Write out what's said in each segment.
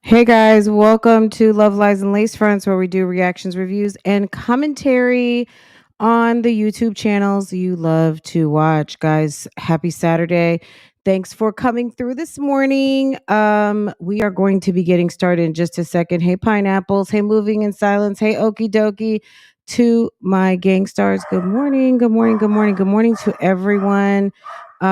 Hey guys, welcome to Love Lies and Lace Fronts, where we do reactions, reviews, and commentary on the YouTube channels you love to watch. Guys, happy Saturday. Thanks for coming through this morning. We are going to be getting started in just a second. Hey, pineapples. Hey, moving in silence. Hey, okie dokie. To my gang stars, good morning, good morning, good morning, good morning to everyone. Hey,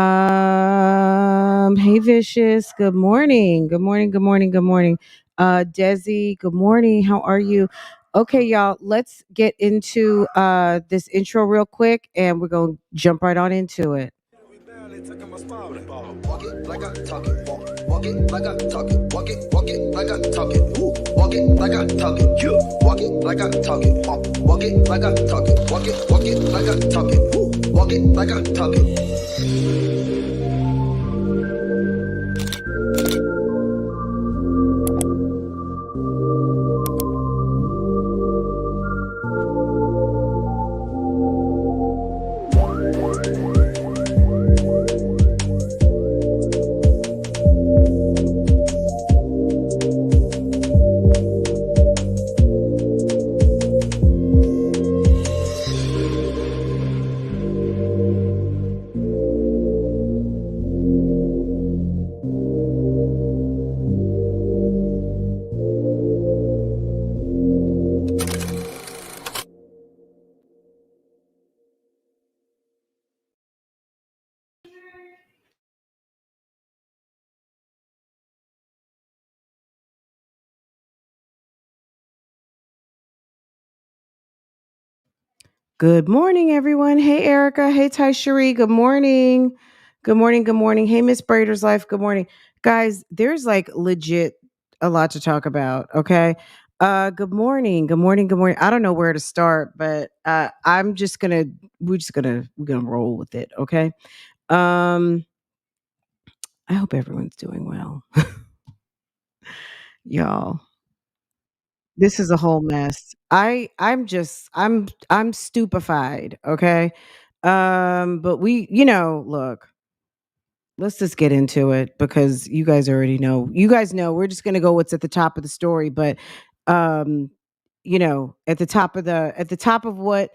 Vicious, good morning, good morning, good morning, good morning. Desi, good morning. How are you? Okay, y'all, let's get into this intro real quick and we're going to jump right on into it. Walk it like I talk it. Walk it like I talk it. Walk it like I talk it. Walk it like I talk it. Walk it like I talk it. Walk it like I talk it. Walk it like I talk it. Walk it like I talk it. Good morning, everyone. Hey, Erica. Hey, Ty Cherie. Good morning. Good morning. Good morning. Hey, Miss Brader's Life. Good morning. Guys, there's like legit a lot to talk about. Okay. Good morning. Good morning. Good morning. I don't know where to start, but I'm just gonna we're gonna roll with it. Okay. Um, I hope everyone's doing well. Y'all. This is a whole mess. I'm stupefied, okay? But look, let's just get into it because you guys already know. You guys know we're just gonna go what's at the top of the story, but um, at the top of what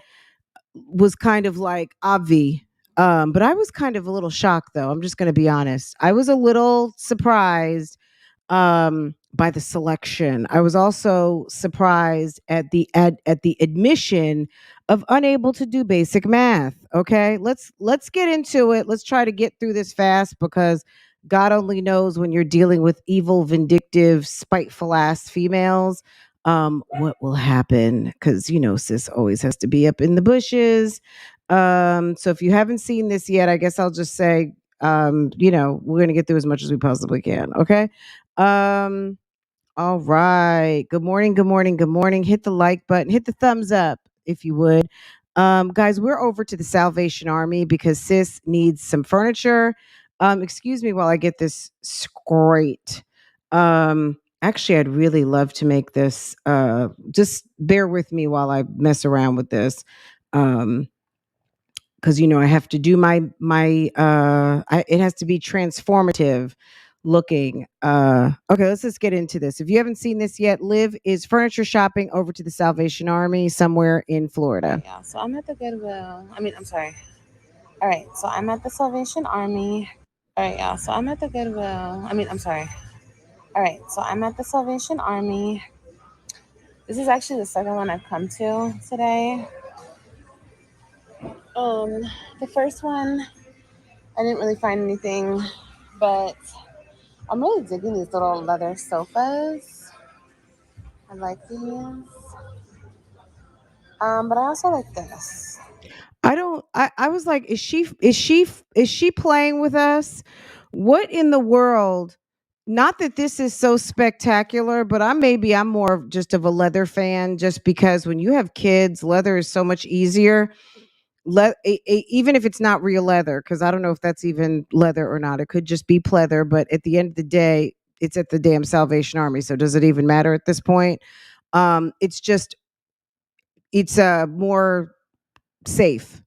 was kind of like obvi. But I was kind of a little shocked though. I'm just gonna be honest. I was a little surprised by the selection. I was also surprised at the admission of unable to do basic math. Okay, let's get into it. Let's try to get through this fast because God only knows when you're dealing with evil, vindictive, spiteful ass females. What will happen? Because sis always has to be up in the bushes. So if you haven't seen this yet, I guess I'll just say, we're gonna get through as much as we possibly can. Okay. Um, all right. Good morning, good morning, good morning. Hit the like button, hit the thumbs up if you would. Guys, we're over to the Salvation Army because sis needs some furniture. Excuse me while I get this straight. Actually, I'd really love to make this. Just bear with me while I mess around with this. Um, because I have to do it has to be transformative looking. Okay, let's just get into this. If you haven't seen this yet, Liv is furniture shopping over to the Salvation Army somewhere in Florida. Yeah, so I'm at the Goodwill. I'm sorry. All right, so I'm at the Salvation Army. All right, yeah, so I'm at the Goodwill. I'm sorry. All right, so I'm at the Salvation Army. This is actually the second one I've come to today. Um, the first one, I didn't really find anything, but I'm really digging these little leather sofas. I like these. But I also like this. I don't I was like, is she playing with us? What in the world? Not that this is so spectacular, but I'm more of just of a leather fan just because when you have kids, leather is so much easier. Even if it's not real leather, because I don't know if that's even leather or not. It could just be pleather, but at the end of the day, it's at the damn Salvation Army. So does it even matter at this point? It's more safe,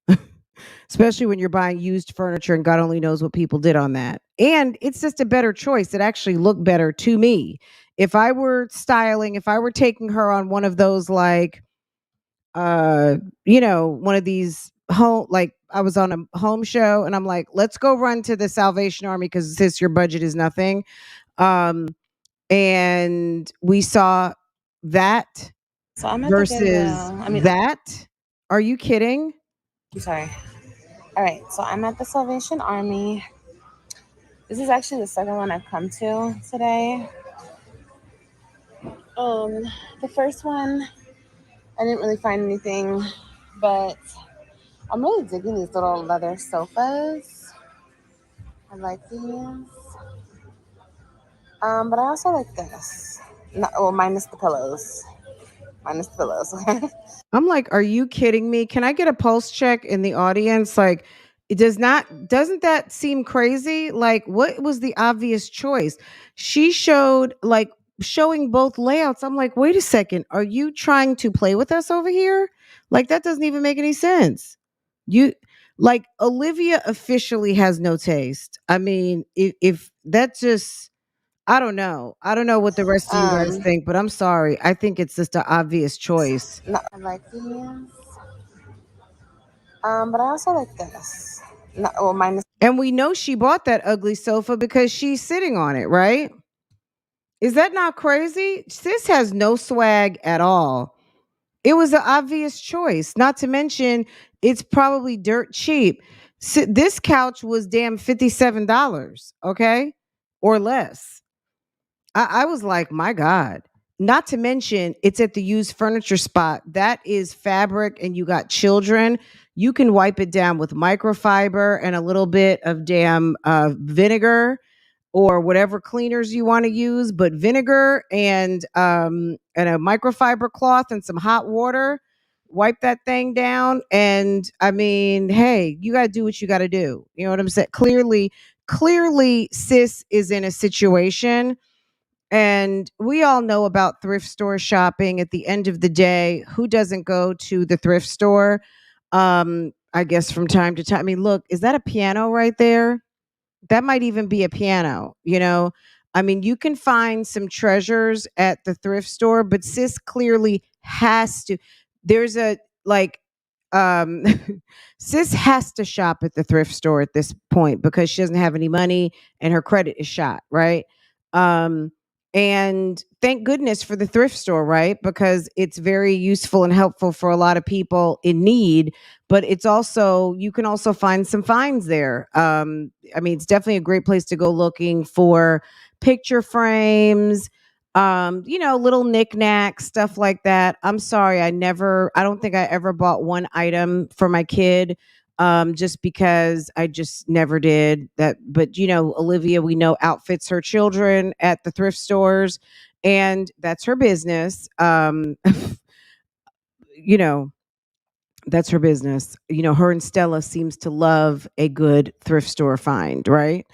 especially when you're buying used furniture and God only knows what people did on that. And it's just a better choice. It actually looked better to me. If I were styling, if I were taking her on one of those like uh one of these home, like I was on a home show and I'm like, let's go run to the Salvation Army because this your budget is nothing. Um and we saw that So I'm at the versus Goodwill. that. Are you kidding? I'm sorry. All right, so I'm at the Salvation Army. This is actually the second one I've come to today. Um, the first one I didn't really find anything, but I'm really digging these little leather sofas. I like these. But I also like this. No, well, minus the pillows. Minus the pillows. Okay. I'm like, are you kidding me? Can I get a pulse check in the audience? Like, it does not, doesn't that seem crazy? Like, what was the obvious choice? She showed, like, showing both layouts. I'm like, wait a second. Are you trying to play with us over here? Like, that doesn't even make any sense. You, like, Olivia officially has no taste. I mean, if that's just, I don't know. I don't know what the rest of you guys Um, think, but I'm sorry. I think it's just an obvious choice. no, I like these. But I also like this. No, well, minus. And we know she bought that ugly sofa because she's sitting on it, right? Is that not crazy? Sis has no swag at all. It was an obvious choice, not to mention it's probably dirt cheap. This couch was damn $57, okay? Or less. I was like, my God. Not to mention, it's at the used furniture spot. That is fabric, and you got children. You can wipe it down with microfiber and a little bit of damn vinegar or whatever cleaners you want to use, but vinegar and a microfiber cloth and some hot water. Wipe that thing down, and I mean, hey, you got to do what you got to do. You know what I'm saying? Clearly, sis is in a situation, and we all know about thrift store shopping. At the end of the day, who doesn't go to the thrift store? I guess from time to time. I mean, look, is that a piano right there? That might even be a piano, you know? I mean, you can find some treasures at the thrift store, but sis clearly has to. There's a like um sis has to shop at the thrift store at this point because she doesn't have any money and her credit is shot, right? Um and thank goodness for the thrift store, right? Because it's very useful and helpful for a lot of people in need, but it's also, you can also find some finds there. I mean, it's definitely a great place to go looking for picture frames, little knickknacks, stuff like that. I'm sorry, I don't think I ever bought one item for my kid, just because I just never did that. But Olivia, we know, outfits her children at the thrift stores, and that's her business. You know, that's her business. Her and Stella seems to love a good thrift store find, right?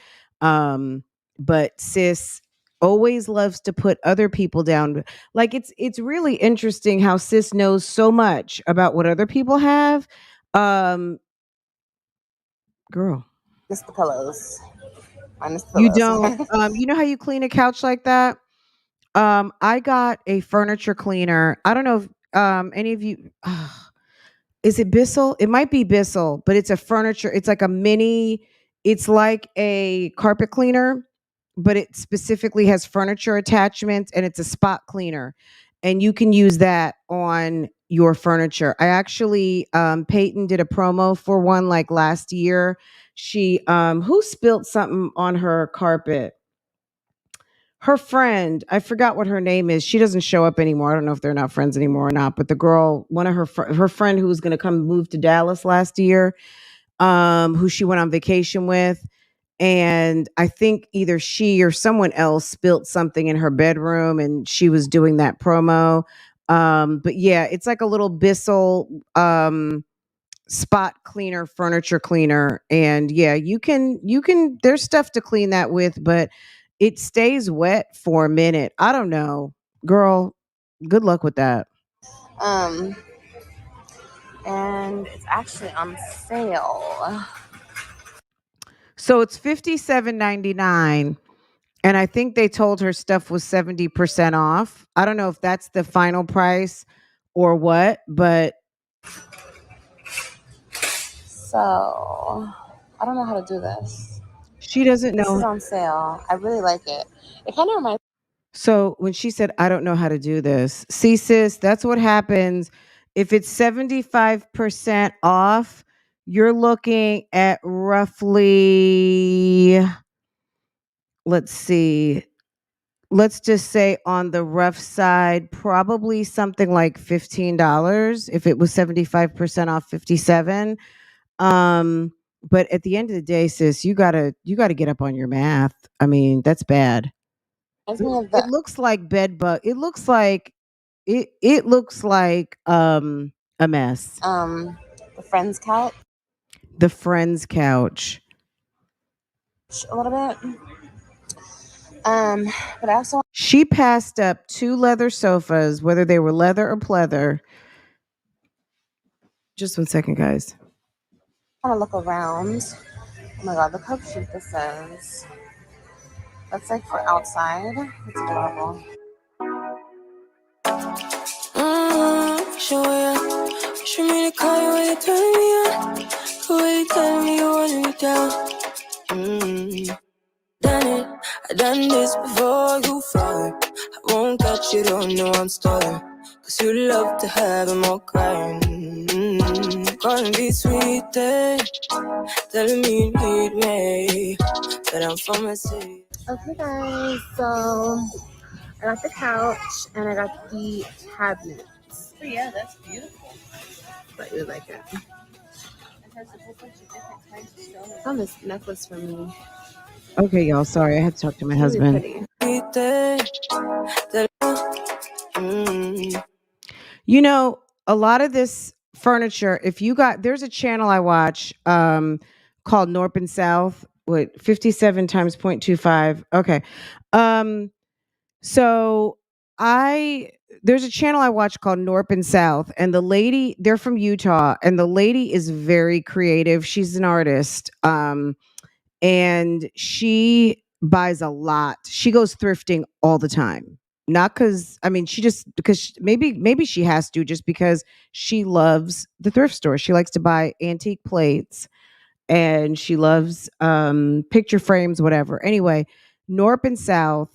Um, but sis always loves to put other people down. Like it's really interesting how sis knows so much about what other people have. Um, girl, Minus the pillows. Minus the you pillows. don't. Okay. You know how you clean a couch like that? I got a furniture cleaner. I don't know if any of you. Is it Bissell? It might be Bissell, but it's a furniture. It's like a mini. It's like a carpet cleaner, but it specifically has furniture attachments, and it's a spot cleaner, and you can use that on your furniture. I actually, Peyton did a promo for one like last year. She who spilled something on her carpet? Her friend, I forgot what her name is. She doesn't show up anymore. I don't know if they're not friends anymore or not. But the girl, one of her friend who was going to come move to Dallas last year, who she went on vacation with, and I think either she or someone else spilt something in her bedroom, and she was doing that promo. But yeah, it's like a little Bissell spot cleaner, furniture cleaner, and yeah, you can there's stuff to clean that with, but it stays wet for a minute. I don't know, girl, good luck with that. Um, and it's actually on sale. So it's 57.99, and I think they told her stuff was 70% off. I don't know if that's the final price or what, but So I don't know how to do this. she doesn't This is know. on sale. I really like it. It kind of reminds. So when she said, I don't know how to do this, see, sis, that's what happens. If it's 75% off, you're looking at roughly, let's see, let's just say on the rough side, probably something like $15 if it was 75% off 57. Um, but at the end of the day, sis, you gotta get up on your math. I mean, that's bad. Reminds me of It looks like bed bug. It looks like a mess. the Friends couch The friend's couch. a little bit. Um, but I also She passed up two leather sofas, whether they were leather or pleather. Just one second, guys. want to look around. Oh my god, look how cute this is. That's like for outside. It's adorable. Show ya. Show me the car when you turn me on. The way you tell me you want me down. Done it. I done this before you fall. I won't touch you, don't know I'm stalling. Cause you love to have them all crying. Calling me sweet, telling me you need me. But I'm from a city. Okay, guys, so I got the couch and I got the cabinets. Oh, yeah, that's beautiful. But you like it. It has a whole bunch of different kinds of stones. I found this necklace for me. Okay, y'all. Sorry, I had to talk to my husband. You know, a lot of this furniture, if you got there's a channel I watch called North and South with 57 times 0.25. Okay. Um so I there's a channel I watch called North and South, and the lady, they're from Utah, and the lady is very creative. She's an artist. And she buys a lot. She goes thrifting all the time. Not because I mean she just because maybe she has to just because she loves the thrift store. She likes to buy antique plates and she loves picture frames, whatever. Anyway, North and South.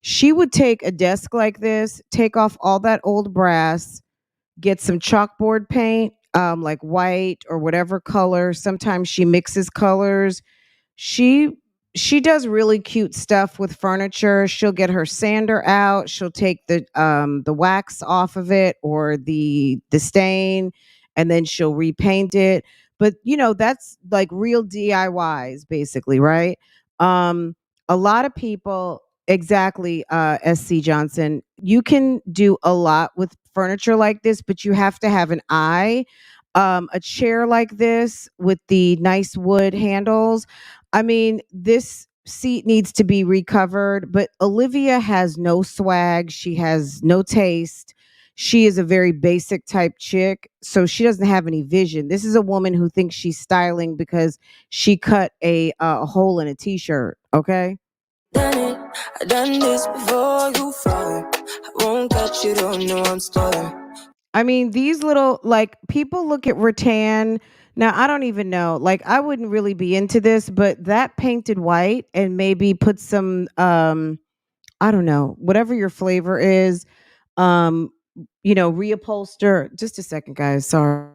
She would take a desk like this, take off all that old brass, get some chalkboard paint, like white or whatever color. Sometimes she mixes colors. She she does really cute stuff with furniture. She'll get her sander out. She'll take the wax off of it or the stain, and then she'll repaint it. But that's like real DIYs basically, right? Um a lot of people, exactly, SC Johnson, you can do a lot with furniture like this, but you have to have an eye. A chair like this with the nice wood handles, I mean, this seat needs to be recovered, but Olivia has no swag. She has no taste. She is a very basic type chick, so she doesn't have any vision. This is a woman who thinks she's styling because she cut a hole in a t-shirt, okay? Done it. I done this before you fall. I won't touch you, don't know I'm stalling. I mean, these little, like, people look at rattan. Now, I don't even know. Like, I wouldn't really be into this, but that painted white and maybe put some I don't know, whatever your flavor is, um, reupholster. Just a second, guys. Sorry.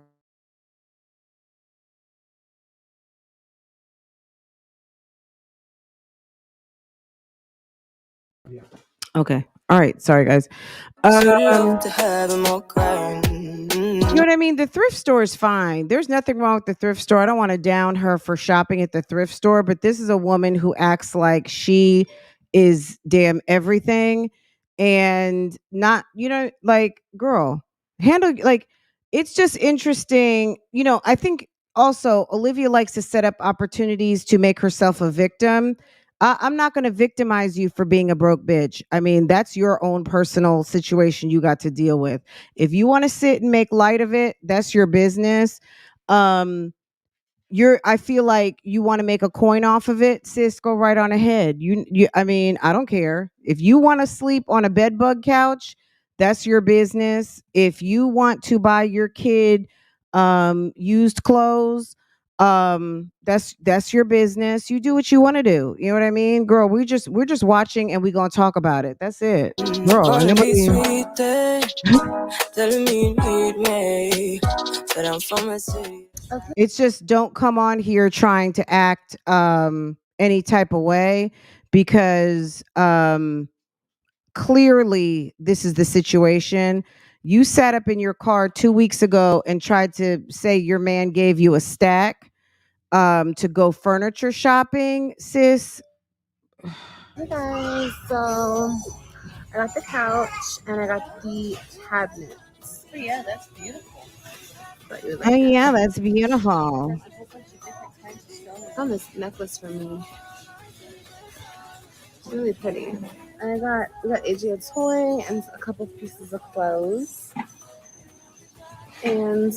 Okay. All right. Sorry, guys. You love Um, to have them all crying. You know what I mean? The thrift store is fine. There's nothing wrong with the thrift store. I don't want to down her for shopping at the thrift store, but this is a woman who acts like she is damn everything and not, like, girl, handle, like, it's just interesting. I think also Olivia likes to set up opportunities to make herself a victim. I'm not going to victimize you for being a broke bitch. I mean, that's your own personal situation you got to deal with. If you want to sit and make light of it, that's your business. Um, I feel like you want to make a coin off of it, sis, go right on ahead. I mean, I don't care. If you want to sleep on a bed bug couch, that's your business. If you want to buy your kid used clothes, that's your business. You do what you want to do. You know what I mean? Girl, we're just watching and we going to talk about it. That's it. Girl, and then telling me you need me, but I'm from a city. Okay. It's just don't come on here trying to act any type of way because clearly this is the situation. You sat up in your car 2 weeks ago and tried to say your man gave you a stack to go furniture shopping, sis. Hey guys, so I got the couch and I got the cabinets. Oh yeah, that's beautiful. But you Oh like it. yeah, that's beautiful. I found this necklace for me. It's really pretty. And we got AJ a toy and a couple pieces of clothes. And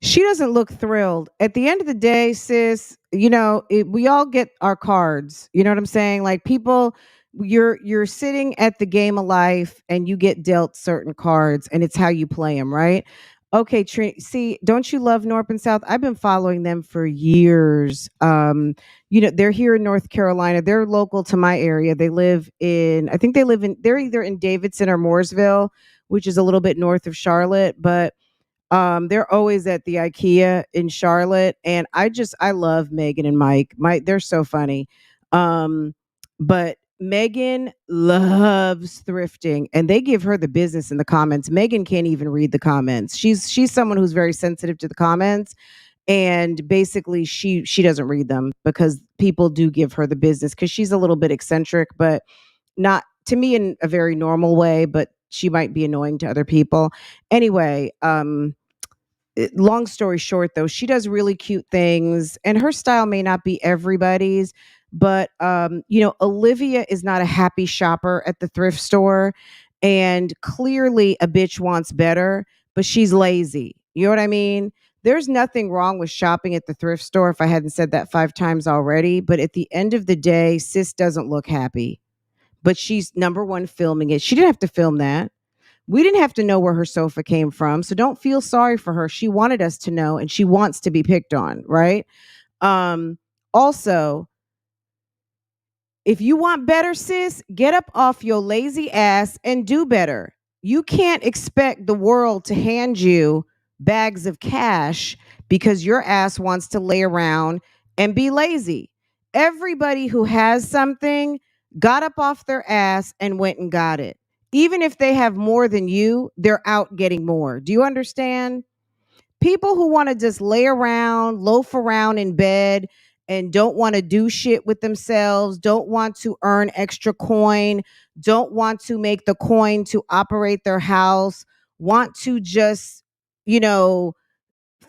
She doesn't look thrilled. At the end of the day, sis, we all get our cards. You know what I'm saying? Like people, you're sitting at the game of life and you get dealt certain cards and it's how you play them, right? Okay, see, don't you love North and South? I've been following them for years. They're here in North Carolina. They're local to my area. I think they're either in Davidson or Mooresville, which is a little bit north of Charlotte, but they're always at the IKEA in Charlotte, and I love Megan and Mike. They're so funny. But Megan loves thrifting, and they give her the business in the comments. Megan can't even read the comments. She's someone who's very sensitive to the comments, and basically she doesn't read them because people do give her the business because she's a little bit eccentric, but not to me in a very normal way, but she might be annoying to other people. Anyway, long story short though, she does really cute things and her style may not be everybody's, but Olivia is not a happy shopper at the thrift store, and clearly a bitch wants better, but she's lazy. You know what I mean? There's nothing wrong with shopping at the thrift store if I hadn't said that 5 times already, but at the end of the day, sis doesn't look happy. But she's number one filming it. She didn't have to film that. We didn't have to know where her sofa came from. So don't feel sorry for her. She wanted us to know and she wants to be picked on, right? Also, if you want better, sis, get up off your lazy ass and do better. You can't expect the world to hand you bags of cash because your ass wants to lay around and be lazy. Everybody who has something got up off their ass and went and got it. Even if they have more than you, they're out getting more. Do you understand? People who want to just lay around, loaf around in bed, and don't want to do shit with themselves, don't want to earn extra coin, don't want to make the coin to operate their house, want to just, you know,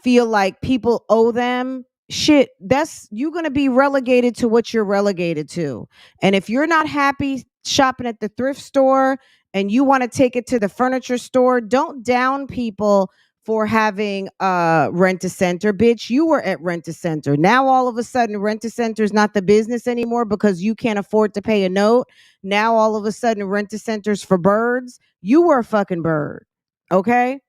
feel like people owe them shit, that's you're going to be relegated to what you're relegated to. And if you're not happy shopping at the thrift store and you want to take it to the furniture store, don't down people for having rent a center. Bitch, you were at rent a center. Now all of a sudden rent a center is not the business anymore because you can't afford to pay a note. Now all of a sudden rent a center's for birds. You were a fucking bird. Okay?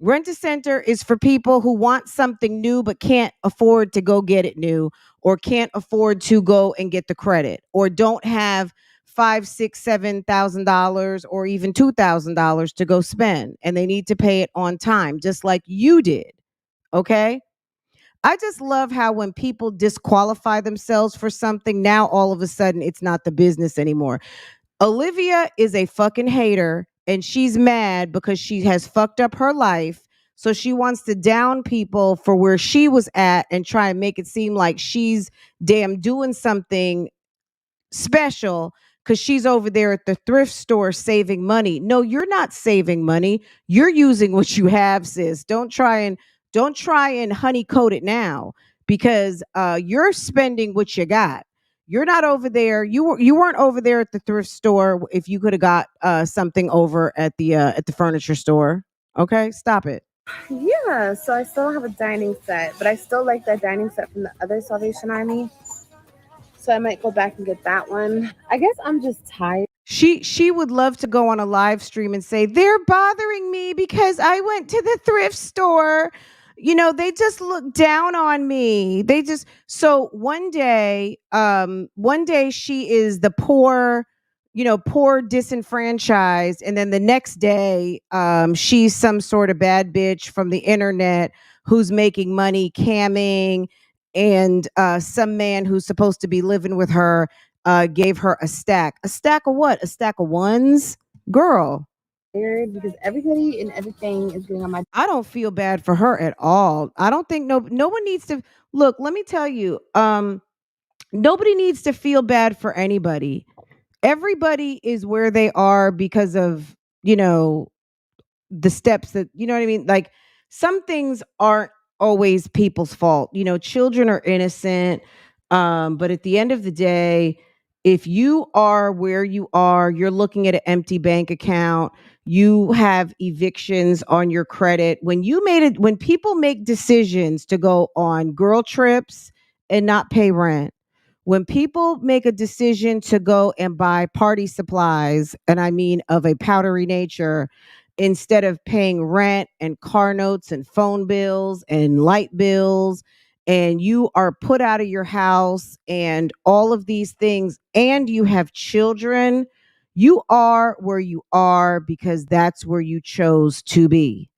Rent a center is for people who want something new but can't afford to go get it new, or can't afford to go and get the credit, or don't have five, six, $7,000 or even $2,000 to go spend, and they need to pay it on time, just like you did. Okay. I just love how when people disqualify themselves for something, now all of a sudden it's not the business anymore. Olivia is a fucking hater and she's mad because she has fucked up her life. So she wants to down people for where she was at and try and make it seem like she's damn doing something special because she's over there at the thrift store saving money. No, you're not saving money. You're using what you have, sis. Don't try and honeycoat it now because you're spending what you got. You're not over there. You weren't over there at the thrift store if you could have got something over at the furniture store. Okay, stop it. Yeah, so I still have a dining set, but I still like that dining set from the other Salvation Army. So I might go back and get that one. I guess I'm just tired. She would love to go on a live stream and say, "They're bothering me because I went to the thrift store. You know, they just look down on me. They just." So one day she is the poor, poor disenfranchised, and then the next day she's some sort of bad bitch from the internet who's making money camming, and some man who's supposed to be living with her gave her a stack. A stack of what? A stack of ones? Girl, Because everybody and everything is getting on my. I don't feel bad for her at all. I don't think no one needs to look, let me tell you, nobody needs to feel bad for anybody. Everybody is where they are because of, the steps that, you know what I mean? Like, some things aren't always people's fault. Children are innocent. But at the end of the day, if you are where you are, you're looking at an empty bank account, you have evictions on your credit. When people make decisions to go on girl trips and not pay rent, when people make a decision to go and buy party supplies, and I mean of a powdery nature, instead of paying rent and car notes and phone bills and light bills, and you are put out of your house and all of these things, and you have children, you are where you are because that's where you chose to be.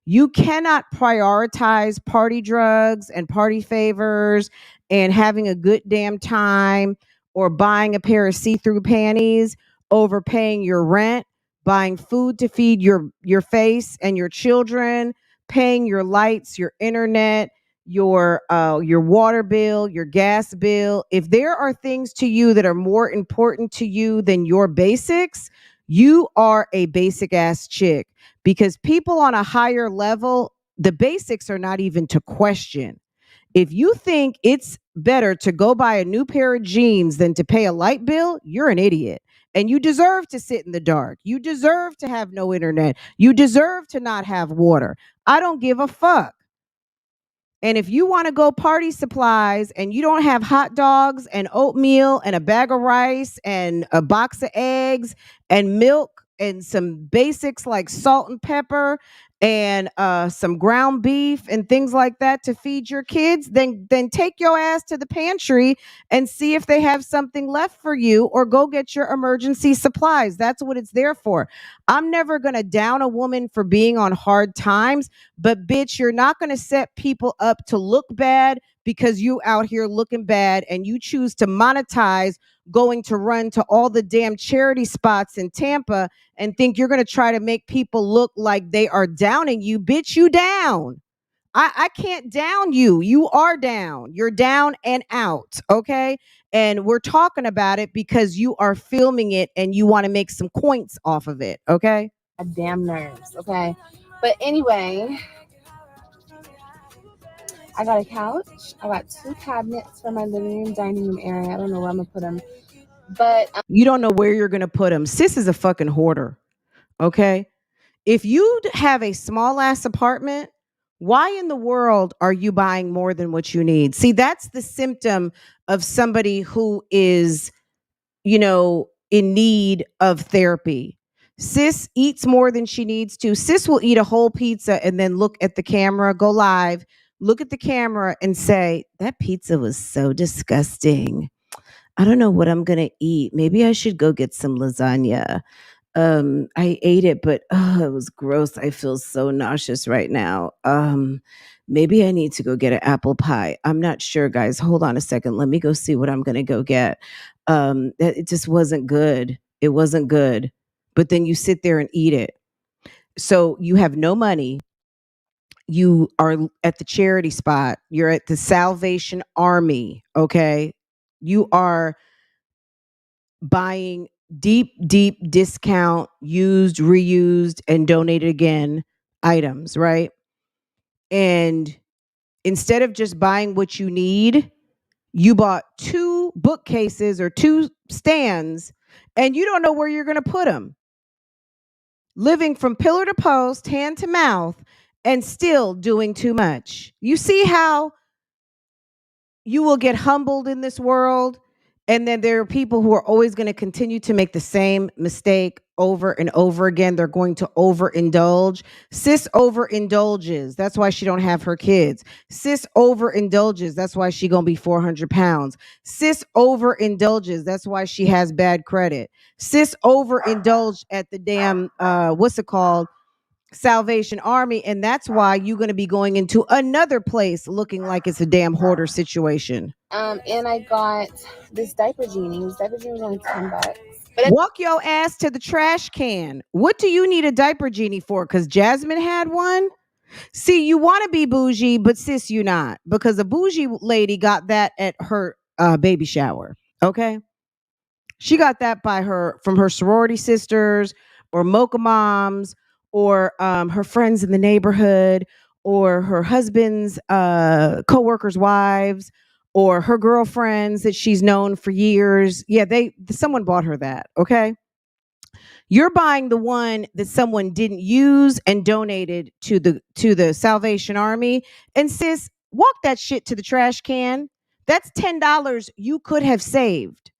You cannot prioritize party drugs and party favors and having a good damn time or buying a pair of see-through panties over paying your rent, buying food to feed your face and your children, paying your lights, your internet, your water bill, your gas bill. If there are things to you that are more important to you than your basics, you are a basic ass chick, because people on a higher level, the basics are not even to question. If you think it's better to go buy a new pair of jeans than to pay a light bill, you're an idiot. And you deserve to sit in the dark. You deserve to have no internet. You deserve to not have water. I don't give a fuck. And if you want to go party supplies and you don't have hot dogs and oatmeal and a bag of rice and a box of eggs and milk and some basics like salt and pepper and some ground beef and things like that to feed your kids, then take your ass to the pantry and see if they have something left for you, or go get your emergency supplies. That's what it's there for. I'm never going to down a woman for being on hard times, but bitch, you're not going to set people up to look bad because you out here looking bad and you choose to monetize going to run to all the damn charity spots in Tampa and think you're going to try to make people look like they are downing you. Bitch, you down. I can't down you. You are down. You're down and out. Okay. And we're talking about it because you are filming it and you want to make some coins off of it. Okay. Damn nerves, okay? But anyway, I got a couch. I got two cabinets for my living room, dining room area. I don't know where I'm gonna put them, but You don't know where you're going to put them. Sis is a fucking hoarder. Okay. If you have a small ass apartment, why in the world are you buying more than what you need? See, that's the symptom of somebody who is, in need of therapy. Sis eats more than she needs to. Sis will eat a whole pizza and then look at the camera, go live, look at the camera and say, "That pizza was so disgusting. I don't know what I'm going to eat. Maybe I should go get some lasagna. I ate it, but it was gross. I feel so nauseous right now. Maybe I need to go get an apple pie. I'm not sure, guys. Hold on a second. Let me go see what I'm gonna go get." It just wasn't good. It wasn't good. But then you sit there and eat it. So you have no money. You are at the charity spot. You're at the Salvation Army. Okay. You are buying deep discount, used, reused, and donated again items, right? And instead of just buying what you need, you bought two bookcases or two stands and you don't know where you're going to put them. Living from pillar to post, hand to mouth, and still doing too much. You see how you will get humbled in this world. And then there are people who are always going to continue to make the same mistake over and over again. They're going to overindulge. Sis overindulges. That's why she don't have her kids. Sis overindulges. That's why she gonna be 400 pounds. Sis overindulges. That's why she has bad credit. Sis overindulged at the damn what's it called? Salvation Army, and that's why you're going to be going into another place looking like it's a damn hoarder situation. And I got this diaper genie. This diaper genie was only $10. Walk your ass to the trash can. What do you need a diaper genie for? Because Jasmine had one. See, you want to be bougie, but sis, you not, because a bougie lady got that at her baby shower. Okay, she got that by her from her sorority sisters or mocha moms or her friends in the neighborhood or her husband's co-workers' wives or her girlfriends that she's known for years. Yeah, someone bought her that. Okay. You're buying the one that someone didn't use and donated to the Salvation Army. And sis, walk that shit to the trash can. That's $10 you could have saved.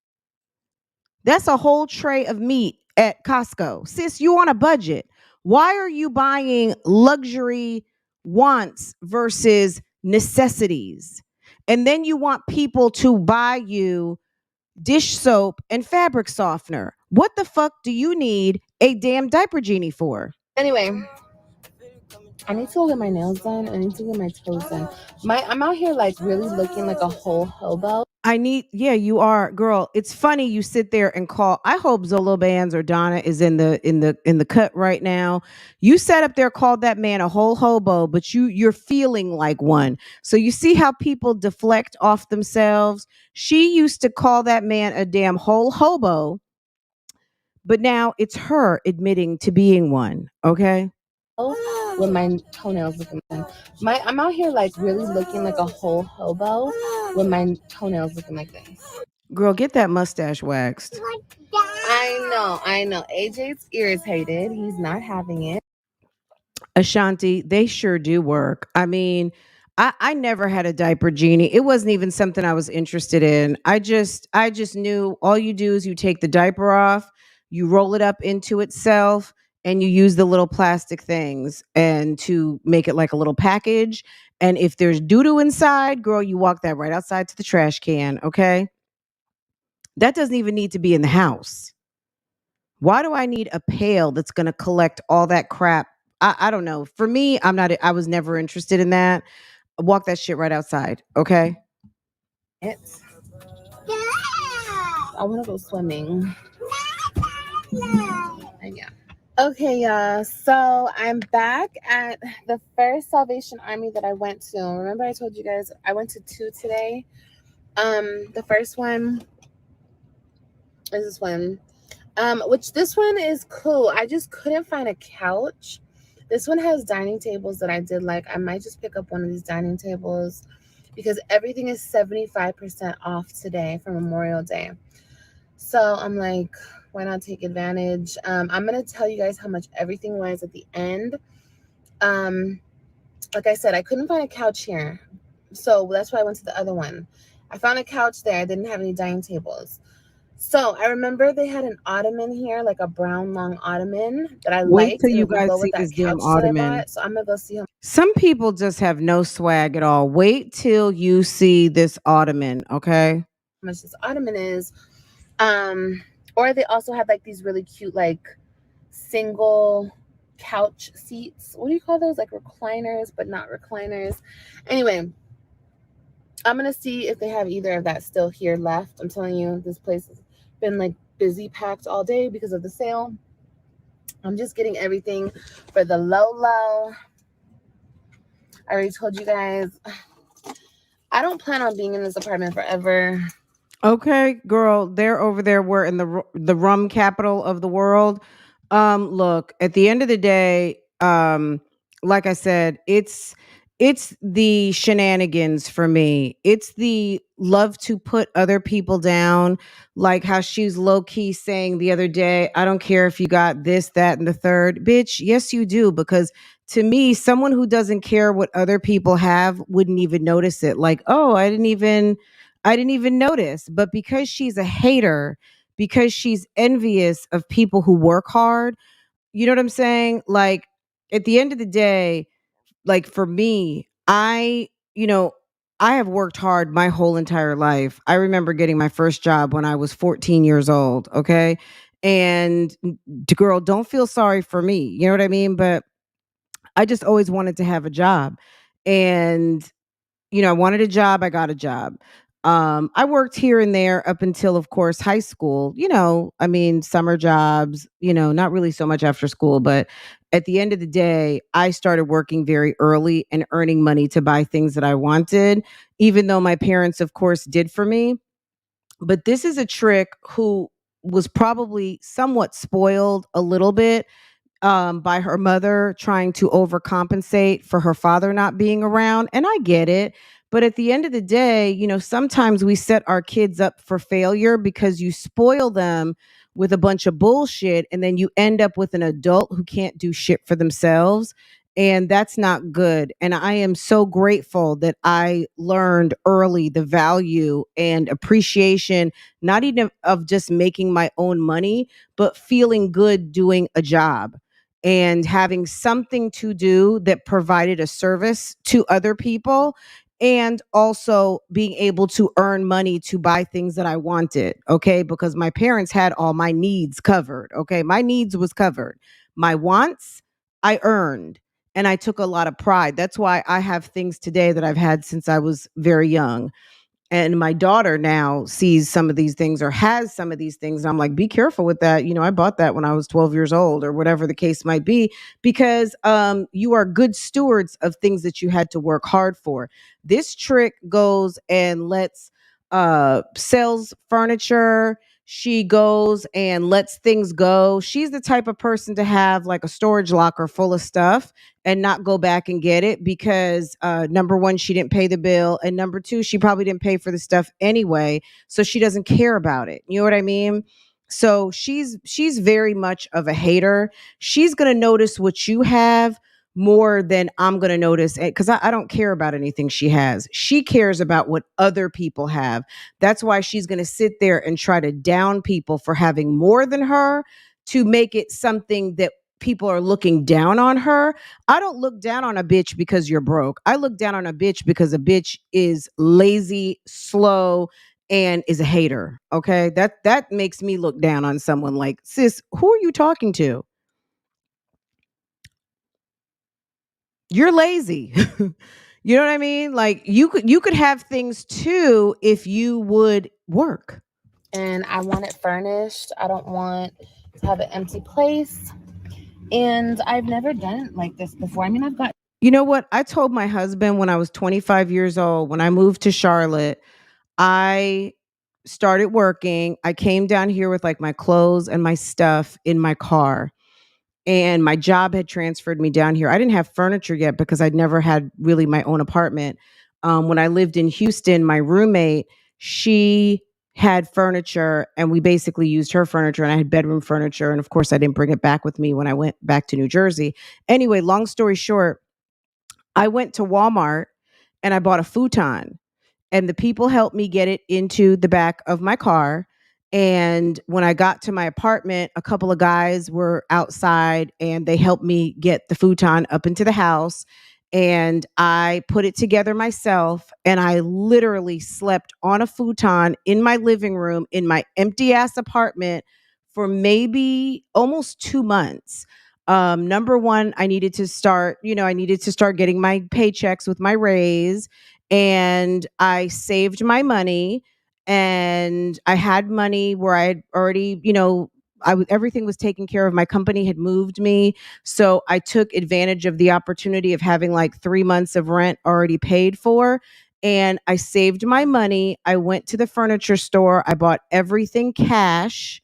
That's a whole tray of meat at Costco. Sis, you on a budget. Why are you buying luxury wants versus necessities? And then you want people to buy you dish soap and fabric softener. What the fuck do you need a damn diaper genie for? Anyway, I need to go get my nails done. I need to get my toes done. I'm out here like really looking like a whole hobo. Yeah, you are, girl. It's funny you sit there and call. I hope Zolo Bands or Donna is in the cut right now. You sat up there, called that man a whole hobo, but you're feeling like one. So you see how people deflect off themselves. She used to call that man a damn whole hobo, but now it's her admitting to being one. Okay. With my toenails looking like I'm out here like really looking like a whole hobo with my toenails looking like this. Girl, get that mustache waxed. I know. AJ's irritated. He's not having it. Ashanti, they sure do work. I mean, I never had a diaper genie. It wasn't even something I was interested in. I just knew all you do is you take the diaper off, you roll it up into itself, and you use the little plastic things and to make it like a little package. And if there's doo-doo inside, girl, you walk that right outside to the trash can, okay? That doesn't even need to be in the house. Why do I need a pail that's going to collect all that crap? I don't know. For me, I was never interested in that. Walk that shit right outside. Okay. It's, I want to go swimming. Yeah. Okay, y'all. So I'm back at the first Salvation Army that I went to. Remember, I told you guys I went to two today. The first one is this one. Which this one is cool. I just couldn't find a couch. This one has dining tables that I did like. I might just pick up one of these dining tables because everything is 75% off today for Memorial Day. So I'm like, why not take advantage? I'm going to tell you guys how much everything was at the end. Like I said, I couldn't find a couch here. So that's why I went to the other one. I found a couch there. I didn't have any dining tables. So I remember they had an ottoman here, like a brown long ottoman that I Wait liked. till And you it would guys go see with that this damn couch that I ottoman. bought. So I'm going to go see how Some people just have no swag at all. Wait till you see this ottoman. Okay. much this ottoman is. Or they also had like these really cute, like single couch seats. What do you call those? Like recliners, but not recliners. Anyway, I'm going to see if they have either of that still here left. I'm telling you, this place has been like busy packed all day because of the sale. I'm just getting everything for the low. I already told you guys, I don't plan on being in this apartment forever. Okay, girl, they're over there. We're in the rum capital of the world. Look, at the end of the day, like I said, It's the shenanigans for me. It's the love to put other people down, like how she's low key saying the other day, I don't care if you got this, that, and the third. Bitch, yes, you do. Because to me, someone who doesn't care what other people have wouldn't even notice it. Like, oh, I didn't even notice. But because she's a hater, because she's envious of people who work hard, you know what I'm saying? Like, at the end of the day, like for me, you know, I have worked hard my whole entire life. I remember getting my first job when I was 14 years old, okay? And girl, don't feel sorry for me. You know what I mean? But I just always wanted to have a job. And I wanted a job, I got a job. I worked here and there up until, of course, high school. I mean, summer jobs, not really so much after school, but at the end of the day, I started working very early and earning money to buy things that I wanted, even though my parents, of course, did for me. But this is a trick who was probably somewhat spoiled a little bit by her mother trying to overcompensate for her father not being around. And I get it. But at the end of the day, sometimes we set our kids up for failure because you spoil them with a bunch of bullshit and then you end up with an adult who can't do shit for themselves. And that's not good. And I am so grateful that I learned early the value and appreciation, not even of just making my own money, but feeling good doing a job and having something to do that provided a service to other people, and also being able to earn money to buy things that I wanted, okay? Because my parents had all my needs covered, okay? My needs was covered. My wants, I earned, and I took a lot of pride. That's why I have things today that I've had since I was very young. And my daughter now sees some of these things or has some of these things. And I'm like, be careful with that. I bought that when I was 12 years old or whatever the case might be, because you are good stewards of things that you had to work hard for. This trick goes and sells furniture. She goes and lets things go. She's the type of person to have like a storage locker full of stuff and not go back and get it because number one, she didn't pay the bill, and number two, she probably didn't pay for the stuff anyway, so she doesn't care about it. You know what I mean? So she's very much of a hater. She's gonna notice what you have more than I'm gonna notice because I don't care about anything she has. She cares about what other people have. That's why she's gonna sit there and try to down people for having more than her to make it something that people are looking down on her. I don't look down on a bitch because you're broke. I look down on a bitch because a bitch is lazy, slow, and is a hater. Okay? That makes me look down on someone like, sis, who are you talking to? You're lazy. You know what I mean? Like you could have things too if you would work. And I want it furnished. I don't want to have an empty place. And I've never done it like this before. I mean, I've got. You know what? I told my husband when I was 25 years old, when I moved to Charlotte, I started working. I came down here with like my clothes and my stuff in my car. And my job had transferred me down here. I didn't have furniture yet because I'd never had really my own apartment. When I lived in Houston, my roommate, she had furniture and we basically used her furniture, and I had bedroom furniture. And of course, I didn't bring it back with me when I went back to New Jersey. Anyway, long story short, I went to Walmart and I bought a futon, and the people helped me get it into the back of my car. And when I got to my apartment, a couple of guys were outside and they helped me get the futon up into the house. And I put it together myself. And I literally slept on a futon in my living room in my empty ass apartment for maybe almost 2 months. Number one, I needed to start getting my paychecks with my raise, and I saved my money, and I had money where I had already, everything was taken care of. My company had moved me, so I took advantage of the opportunity of having like 3 months of rent already paid for, and I saved my money. I went to the furniture store. I bought everything cash,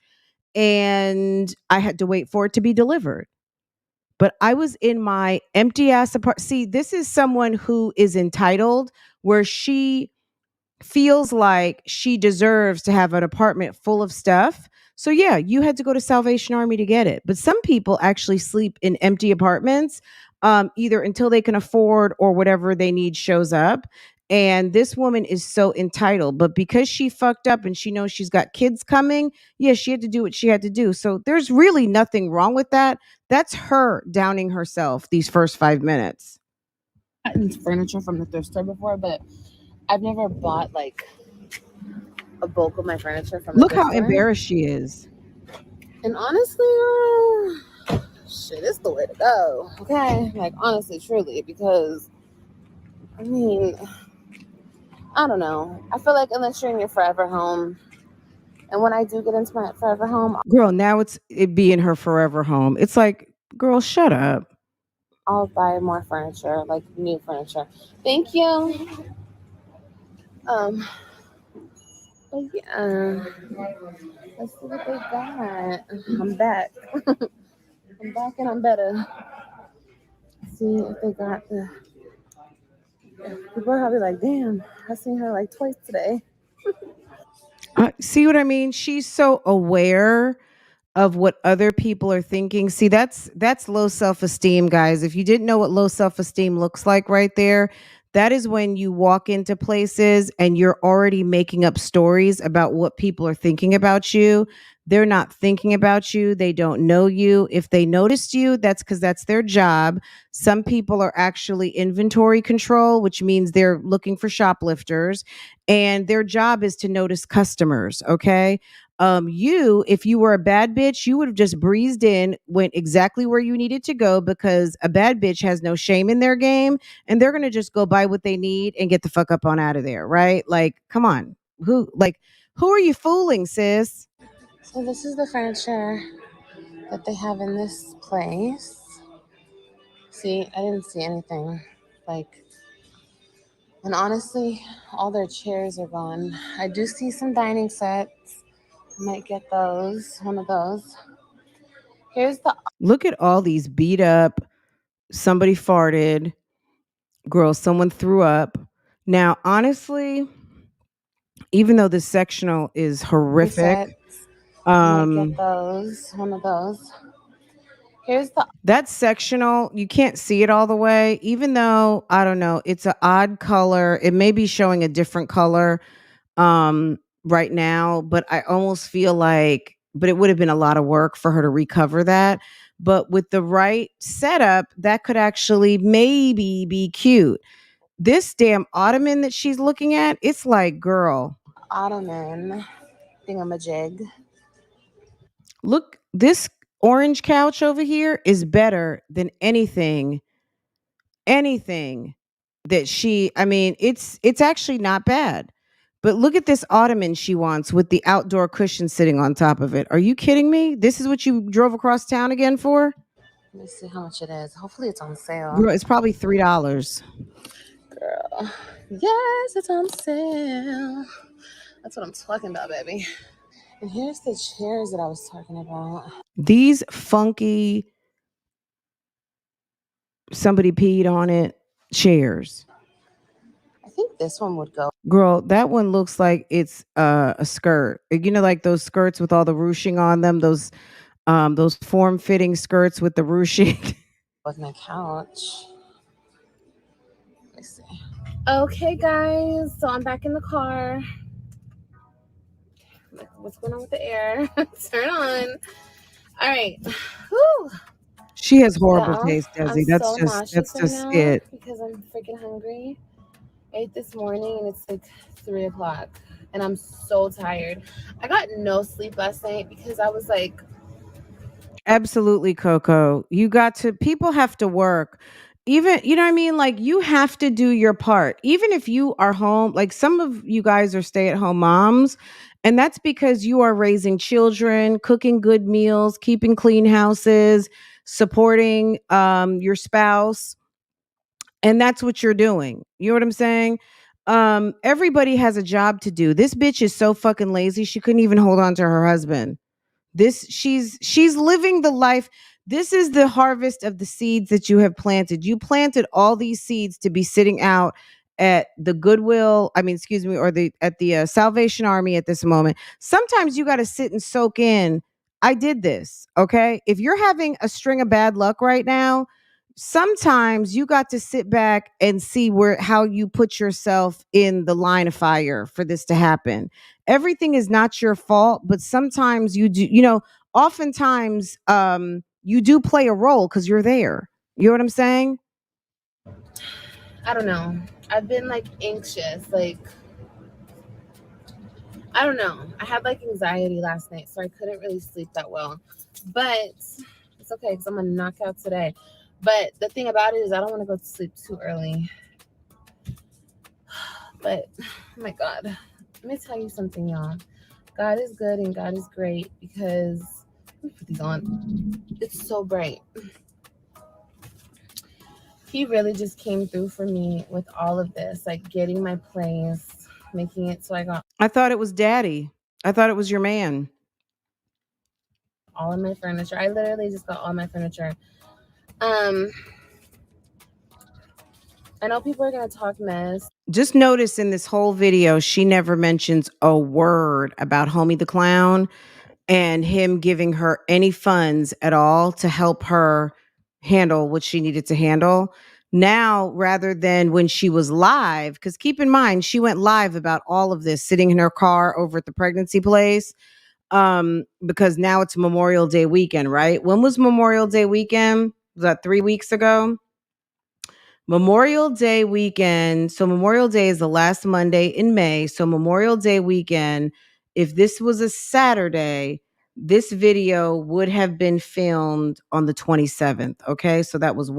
and I had to wait for it to be delivered. But I was in my empty ass apartment. See, this is someone who is entitled, where she feels like she deserves to have an apartment full of stuff. So yeah, you had to go to Salvation Army to get it. But some people actually sleep in empty apartments, either until they can afford or whatever they need shows up. And this woman is so entitled, but because she fucked up and she knows she's got kids coming, yeah, she had to do what she had to do. So there's really nothing wrong with that. That's her downing herself these first 5 minutes. gotten furniture from the thrift store before, but I've never bought like a bulk of my furniture from the Look thrift how store. embarrassed she is. And honestly, shit, it's the way to go. Okay, like honestly, truly, because I mean, I don't know. I feel like unless you're in your forever home, and when I do get into my forever home, Girl, now it be in her forever home. It's like, girl, shut up. I'll buy more furniture, like new furniture. Thank you. Um, but yeah, let's see what they got. I'm back. I'm back and I'm better. See if they got the. People are probably like, damn, I seen her like twice today. See what I mean? She's so aware of what other people are thinking. See, that's low self-esteem, guys. If you didn't know what low self-esteem looks like right there, that is when you walk into places and you're already making up stories about what people are thinking about you. They're not thinking about you. They don't know you. If they noticed you, that's because that's their job. Some people are actually inventory control, which means they're looking for shoplifters, and their job is to notice customers. Okay, you, if you were a bad bitch, you would have just breezed in, went exactly where you needed to go, because a bad bitch has no shame in their game, and they're going to just go buy what they need and get the fuck up on out of there, right? Like, come on. Who are you fooling, sis? So this is the furniture that they have in this place. See, I didn't see anything like, and honestly, all their chairs are gone. I do see some dining sets. I might get those, one of those. Here's the Look at all these beat up, somebody farted, girl, someone threw up. Now, honestly, even though this sectional is horrific, sets. I might get um those, one of those. Here's the that sectional, you can't see it all the way, even though I don't know, it's an odd color. It may be showing a different color right now, but I almost feel like, but it would have been a lot of work for her to recover that. But with the right setup, that could actually maybe be cute. This damn ottoman that she's looking at, it's like, girl, ottoman thingamajig. look, this orange couch over here is better than anything that she, I mean, it's actually not bad. But look at this ottoman she wants with the outdoor cushion sitting on top of it. Are you kidding me? This is what you drove across town again for? Let me see how much it is. Hopefully it's on sale. Girl, it's probably $3. Girl. Yes, it's on sale. That's what I'm talking about, baby. And here's the chairs that I was talking about. These funky, somebody peed on it chairs. I think this one would go. Girl, that one looks like it's a skirt. You know, like those skirts with all the ruching on them, those form-fitting skirts with the ruching. With my couch. Let me see. Okay, guys. So I'm back in the car. What's going on with the air? Turn on. All right. Whew. She has horrible Well, taste, I'm Desi. so nauseous That's right just now it. because I'm freaking hungry. I ate this morning and it's like 3 o'clock. And I'm so tired. I got no sleep last night because I was like, Absolutely, Coco. You got to, people have to work. Even, you know what I mean? Like, you have to do your part. Even if you are home, like some of you guys are stay-at-home moms, and that's because you are raising children, cooking good meals, keeping clean houses, supporting your spouse, and that's what you're doing. You know what I'm saying? Everybody has a job to do. This bitch is so fucking lazy, she couldn't even hold on to her husband. This, she's living the life. This is the harvest of the seeds that you have planted. You planted all these seeds to be sitting out at the Goodwill, I mean, excuse me, or the at the Salvation Army at this moment. Sometimes you got to sit and soak in. I did this, okay? If you're having a string of bad luck right now, sometimes you got to sit back and see where how you put yourself in the line of fire for this to happen. Everything is not your fault, but sometimes you do, oftentimes you do play a role because you're there. You know what I'm saying? I don't know. I've been like anxious. Like, I don't know. I had like anxiety last night, so I couldn't really sleep that well. But it's okay because I'm gonna knock out today. But the thing about it is, I don't want to go to sleep too early. But oh my God, let me tell you something, y'all. God is good and God is great because let me put these on. It's so bright. He really just came through for me with all of this, like getting my place, making it so I got I thought it was daddy. I thought it was your man. all of my furniture. I literally just got all my furniture. Um, I know people are gonna talk mess. Just notice in this whole video, she never mentions a word about Homie the Clown and him giving her any funds at all to help her handle what she needed to handle. Now, rather than when she was live, because keep in mind, she went live about all of this sitting in her car over at the pregnancy place. Because now it's Memorial Day weekend, right? When was Memorial Day weekend? Was that 3 weeks ago? Memorial Day weekend. So Memorial Day is the last Monday in May. So Memorial Day weekend, if this was a Saturday, this video would have been filmed on the 27th. Okay. So that was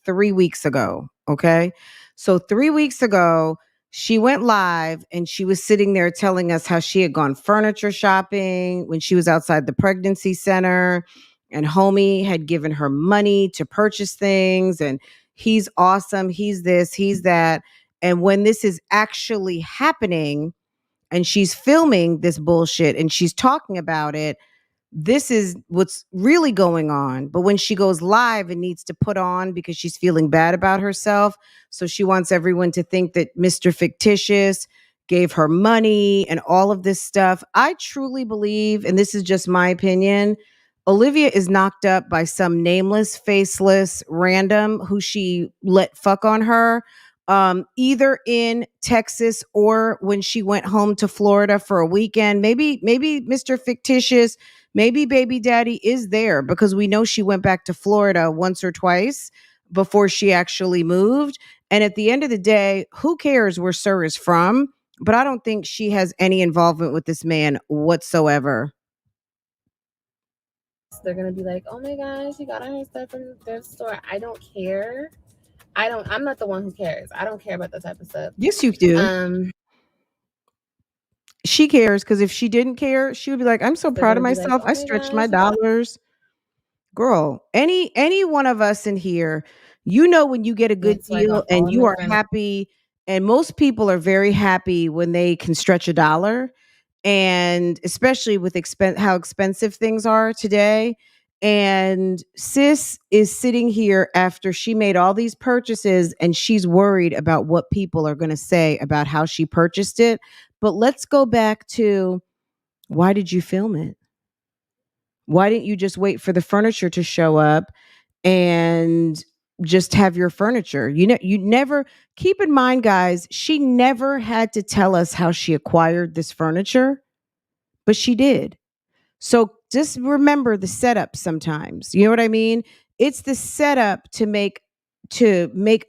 3 weeks ago. Okay. So 3 weeks ago, she went live and she was sitting there telling us how she had gone furniture shopping when she was outside the pregnancy center and homie had given her money to purchase things and he's awesome, he's this, he's that. And when this is actually happening and she's filming this bullshit and she's talking about it, this is what's really going on. But when she goes live and needs to put on because she's feeling bad about herself, so she wants everyone to think that Mr. Fictitious gave her money and all of this stuff. I truly believe, and this is just my opinion, Olivia is knocked up by some nameless, faceless random who she let fuck on her. Either in Texas or when she went home to Florida for a weekend. Maybe Mr. Fictitious, maybe baby daddy is there because we know she went back to Florida once or twice before she actually moved. And at the end of the day, who cares where Sir is from? But I don't think she has any involvement with this man whatsoever. They're gonna be like, "Oh my gosh, she got her stuff from the thrift store." I don't care. I don't. I'm not the one who cares. I don't care about that type of stuff. Yes, you do. Um, She cares because if she didn't care, she would be like, I'm so they're proud of gonna be like, myself. "Oh I my stretched my gosh, she got." dollars. Girl, any one of us in here, when you get a good It, so I deal got and all of you my are friends. happy, and most people are very happy when they can stretch a dollar, and especially with how expensive things are today. And sis is sitting here after she made all these purchases and she's worried about what people are going to say about how she purchased it. But let's go back to, why did you film it? Why didn't you just wait for the furniture to show up and just have your furniture? You never, keep in mind, guys, she never had to tell us how she acquired this furniture, but she did. So just remember the setup sometimes. You know what I mean? It's the setup to make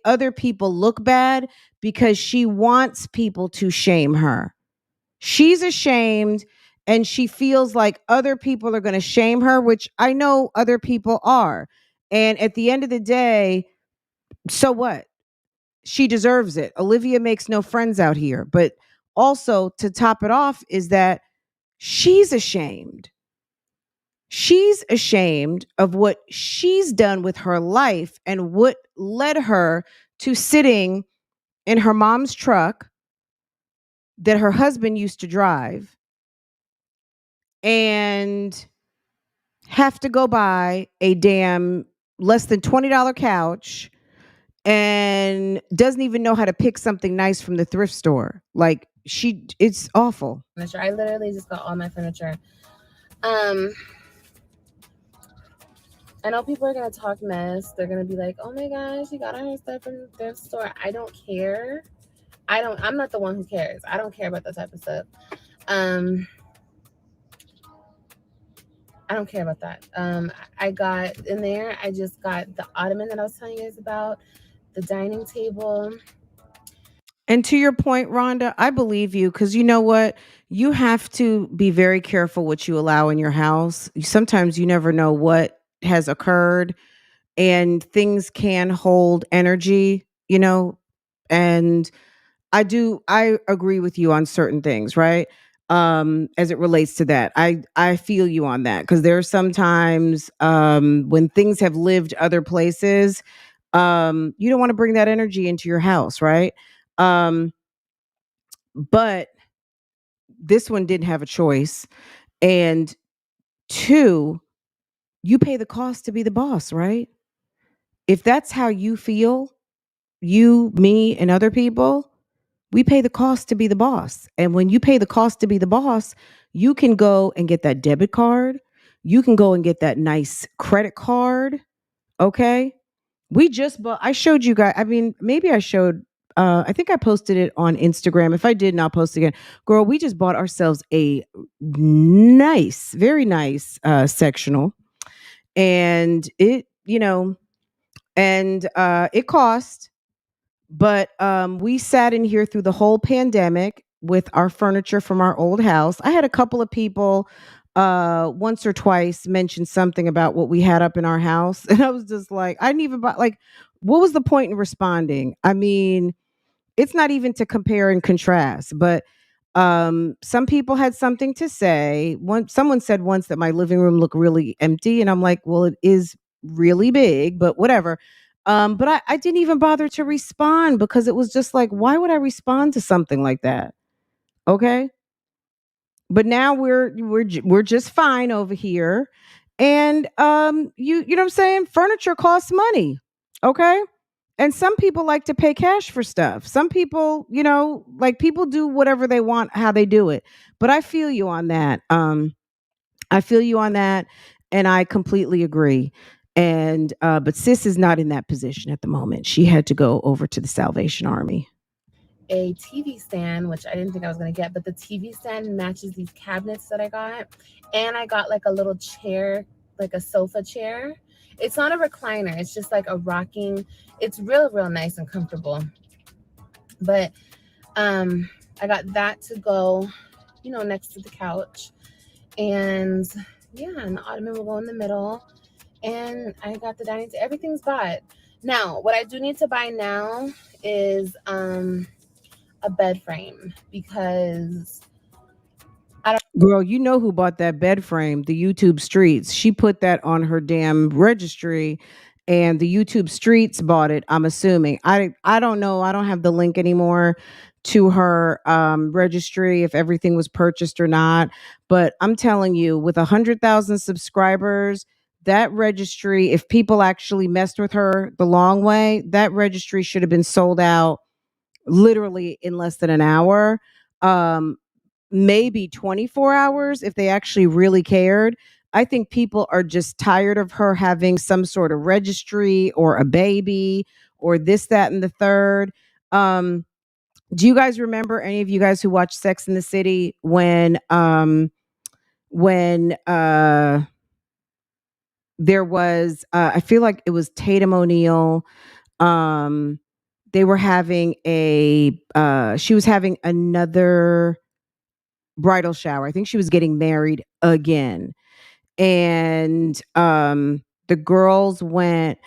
other people look bad because she wants people to shame her. She's ashamed and she feels like other people are going to shame her, which I know other people are. And at the end of the day, so what? She deserves it. Olivia makes no friends out here. But also, to top it off, is that she's ashamed. She's ashamed of what she's done with her life and what led her to sitting in her mom's truck that her husband used to drive and have to go buy a damn less than $20 couch and doesn't even know how to pick something nice from the thrift store. Like it's awful. Furniture. I literally just got all my furniture. Um, I know people are gonna talk mess. They're gonna be like, "Oh my gosh, you got all her stuff from the thrift store." I don't care. I'm not the one who cares. I don't care about that type of stuff. Um, I don't care about that. I got in there. I just got the ottoman that I was telling you guys about, the dining table. And to your point, Rhonda, I believe you because you know what? You have to be very careful what you allow in your house. Sometimes you never know what has occurred and things can hold energy, and I agree with you on certain things, right? As it relates to that. I feel you on that because there are sometimes when things have lived other places, you don't want to bring that energy into your house, right? Um, but this one didn't have a choice. And two, you pay the cost to be the boss, right? If that's how you feel, you, me, and other people, we pay the cost to be the boss. And when you pay the cost to be the boss, you can go and get that debit card. You can go and get that nice credit card. Okay. We just bought, I showed you guys, I mean, maybe I showed, I think I posted it on Instagram. If I didn't, I'll post again. Girl, we just bought ourselves a nice, very nice sectional. And it cost, but we sat in here through the whole pandemic with our furniture from our old house. I had a couple of people once or twice mention something about what we had up in our house. And I was just like, I didn't even buy, like, what was the point in responding? I mean, it's not even to compare and contrast, but some people had something to say. Someone said once that my living room looked really empty, and I'm like, well, it is really big, but whatever. But I didn't even bother to respond because it was just like, why would I respond to something like that? Okay. But now we're just fine over here. And you know what I'm saying? Furniture costs money. Okay? And some people like to pay cash for stuff. Some people, like people do whatever they want, how they do it. But I feel you on that. I feel you on that, and I completely agree. And but sis is not in that position at the moment. She had to go over to the Salvation Army. A TV stand, which I didn't think I was going to get, but the TV stand matches these cabinets that I got. And I got like a little chair, like a sofa chair. It's not a recliner, it's just like a rocking. It's real nice and comfortable. But I got that to go, next to the couch. And yeah, and the ottoman will go in the middle. And I got the dining table. Everything's bought. Now, what I do need to buy now is a bed frame because Girl, you know who bought that bed frame? The YouTube Streets. She put that on her damn registry and the YouTube Streets bought it, I'm assuming. I don't know. I don't have the link anymore to her registry if everything was purchased or not, but I'm telling you with 100,000 subscribers, that registry, if people actually messed with her the long way, that registry should have been sold out literally in less than an hour. Um, Maybe 24 hours if they actually really cared. I think people are just tired of her having some sort of registry or a baby or this, that, and the third. Do you guys remember, any of you guys who watched Sex in the City, when there was I feel like it was Tatum O'Neal. um they were having a she was having another bridal shower. I think she was getting married again. And the girls went,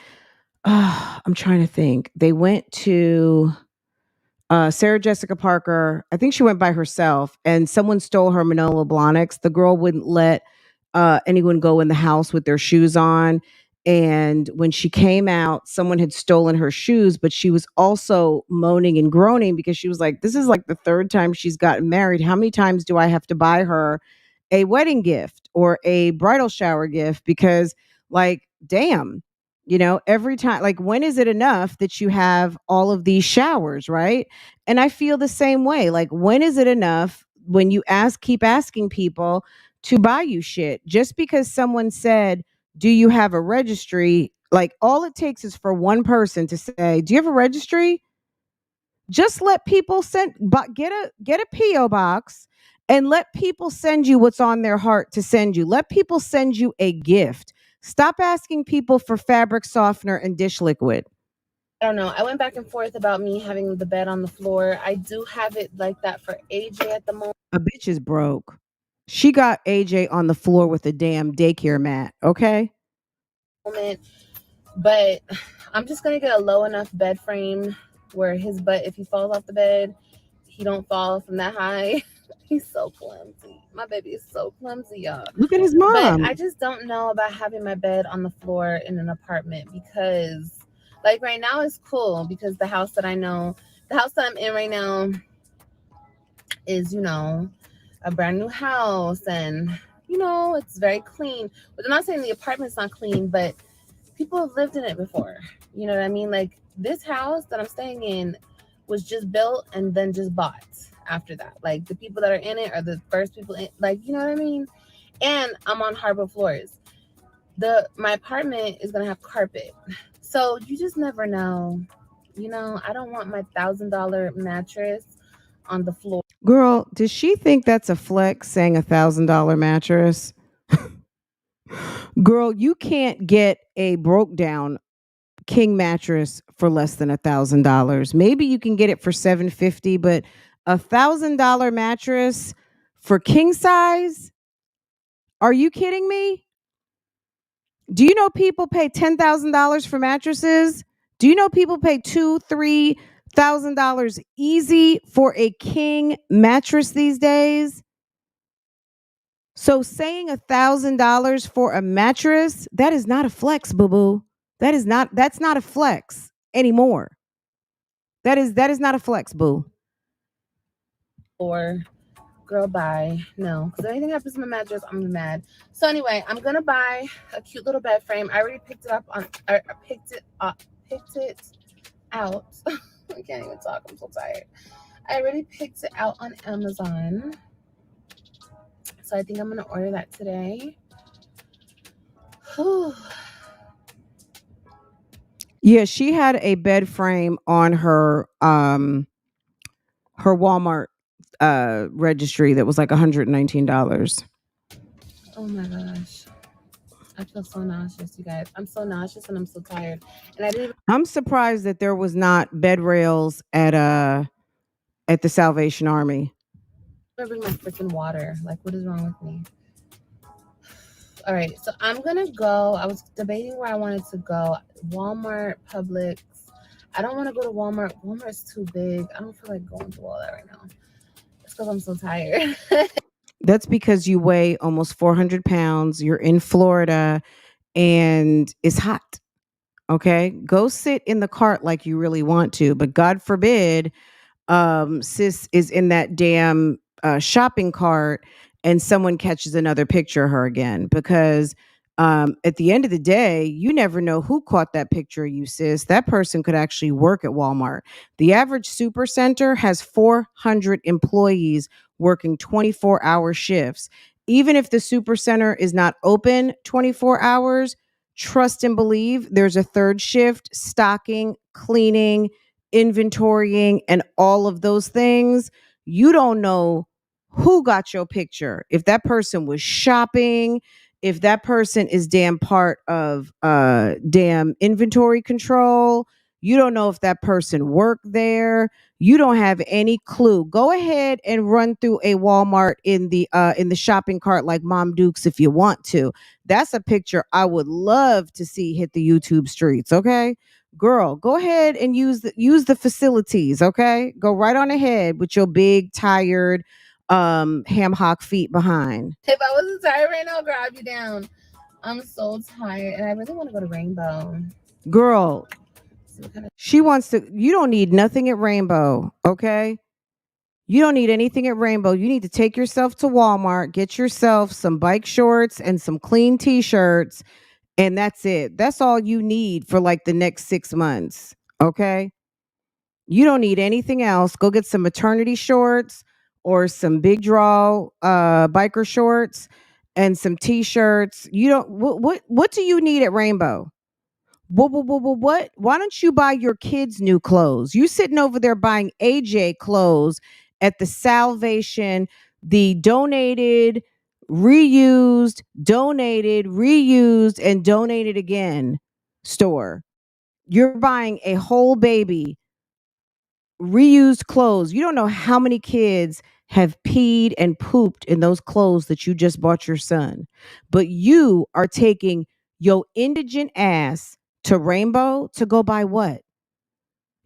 I'm trying to think. They went to Sarah Jessica Parker. I think she went by herself and someone stole her Manolo Blahniks. The girl wouldn't let anyone go in the house with their shoes on. And when she came out, someone had stolen her shoes, but she was also moaning and groaning because she was like, this is like the third time she's gotten married. How many times do I have to buy her a wedding gift or a bridal shower gift because, like, damn, every time, like, when is it enough that you have all of these showers, right? And I feel the same way. Like, when is it enough when you keep asking people to buy you shit just because someone said, do you have a registry? Like, all it takes is for one person to say, do you have a registry? Just let people send, but get a PO box and let people send you what's on their heart to send you. Let people send you a gift. Stop asking people for fabric softener and dish liquid. I don't know. I went back and forth about me having the bed on the floor. I do have it like that for AJ at the A bitch is broke. She got AJ on the floor with a damn daycare mat, okay? moment, but I'm just gonna get a low enough bed frame where his butt, if he falls off the bed, he don't fall from that high. He's so clumsy. My baby is so clumsy, y'all. Look at his But mom. I just don't know about having my bed on the floor in an apartment because, like, right now it's cool because the house that I'm in right now is, a brand new house and, it's very clean. But I'm not saying the apartment's not clean, but people have lived in it before. You know what I mean? Like, this house that I'm staying in was just built and then just bought after that. Like, the people that are in it are the first people in, like, you know what I mean? And I'm on hardwood floors. My apartment is gonna have carpet. So you just never know. I don't want my $1,000 mattress on the floor. Girl, does she think that's a flex saying $1,000 mattress? Girl, you can't get a broke down king mattress for less than $1,000. Maybe you can get it for 750, but $1,000 mattress for king size? Are you kidding me? Do you know people pay $10,000 for mattresses? Do you know people pay $2,000-3,000 easy for a king mattress these days? So saying $1,000 for a mattress, that is not a flex, boo boo. That's not a flex anymore. That is not a flex, boo. Or girl, bye. No, because if anything happens to my mattress, I'm mad. So anyway, I'm gonna buy a cute little bed frame. I already picked it up on. I picked it out. I can't even talk. I'm so tired. I already picked it out on Amazon. So I think I'm gonna order that today. Yeah, she had a bed frame on her Walmart registry that was like $119. Oh my gosh. I feel so nauseous, you guys. I'm so nauseous and I'm so tired. And I didn't even I'm surprised that there was not bed rails at the Salvation Army. bring my freaking water. Like, what is wrong with me? All right, so I'm gonna go. I was debating where I wanted to go. Walmart, Publix. I don't want to go to Walmart. Walmart's too big. I don't feel like going through all that right now. It's because I'm so tired. That's because you weigh almost 400 pounds. You're in Florida and it's hot. Okay. Go sit in the cart like you really want to. But God forbid, sis is in that damn shopping cart and someone catches another picture of her again. Because at the end of the day, you never know who caught that picture of you, sis. That person could actually work at Walmart. The average super center has 400 employees working 24-hour shifts. Even if the super center is not open 24 hours, trust and believe there's a third shift: stocking, cleaning, inventorying, and all of those things. You don't know who got your picture. If that person was shopping, if that person is damn part of damn inventory control, you don't know if that person worked there. You don't have any clue. Go ahead and run through a Walmart in the shopping cart like Mom Dukes if you want to. That's a picture I would love to see hit the YouTube streets, okay? Girl, go ahead and use the facilities, okay? Go right on ahead with your big tired ham hock feet behind. If I wasn't tired right now, girl, I'd be down. I'm so tired, and I really want to go to Rainbow. Girl, she wants to. You don't need nothing at Rainbow, okay? You don't need anything at Rainbow. You need to take yourself to Walmart, get yourself some bike shorts and some clean t-shirts, and that's it. That's all you need for like the next 6 months. Okay? You don't need anything else. Go get some maternity shorts or some big draw biker shorts and some t-shirts. You don't what do you need at Rainbow? What? Why don't you buy your kids new clothes? You sitting over there buying AJ clothes at the Salvation, the donated, reused, and donated again store. You're buying a whole baby reused clothes. You don't know how many kids have peed and pooped in those clothes that you just bought your son. But you are taking your indigent ass to Rainbow to go buy what?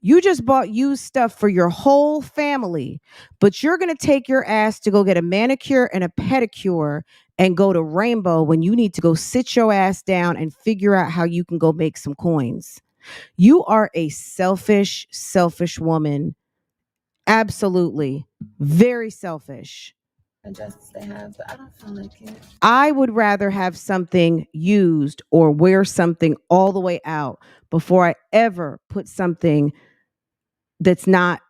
You just bought used stuff for your whole family, but you're going to take your ass to go get a manicure and a pedicure and go to Rainbow when you need to go sit your ass down and figure out how you can go make some coins. You are a selfish, selfish woman. Absolutely. Very selfish. Justice they have, but I don't feel like it. I would rather have something used or wear something all the way out before I ever put something that's not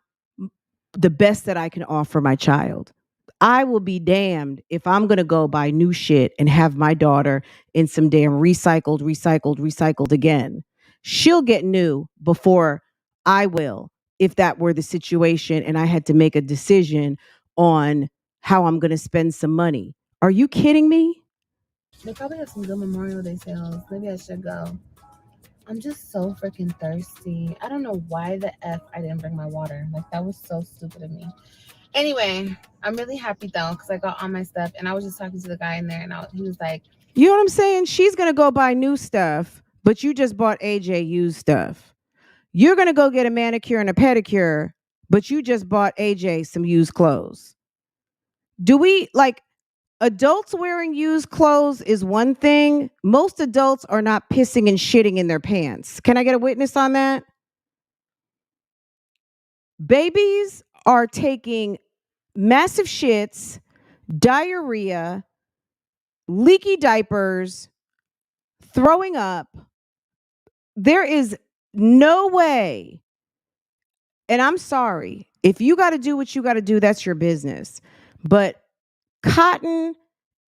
the best that I can offer my child. I will be damned if I'm going to go buy new shit and have my daughter in some damn recycled again. She'll get new before I will if that were the situation and I had to make a decision on how I'm going to spend some money. Are you kidding me? They probably have some good Memorial Day sales. Maybe I should go. I'm just so freaking thirsty. I don't know why the F I didn't bring my water. Like, that was so stupid of me. Anyway, I'm really happy though because I got all my stuff, and I was just talking to the guy in there, and he was like, You know what I'm saying? She's going to go buy new stuff, but you just bought AJ used stuff. You're going to go get a manicure and a pedicure, but you just bought AJ some used clothes. Do we like adults wearing used clothes is one thing. Most adults are not pissing and shitting in their pants. Can I get a witness on that? Babies are taking massive shits, diarrhea, leaky diapers, throwing up. There is no way. And I'm sorry. If you got to do what you got to do, that's your business. But cotton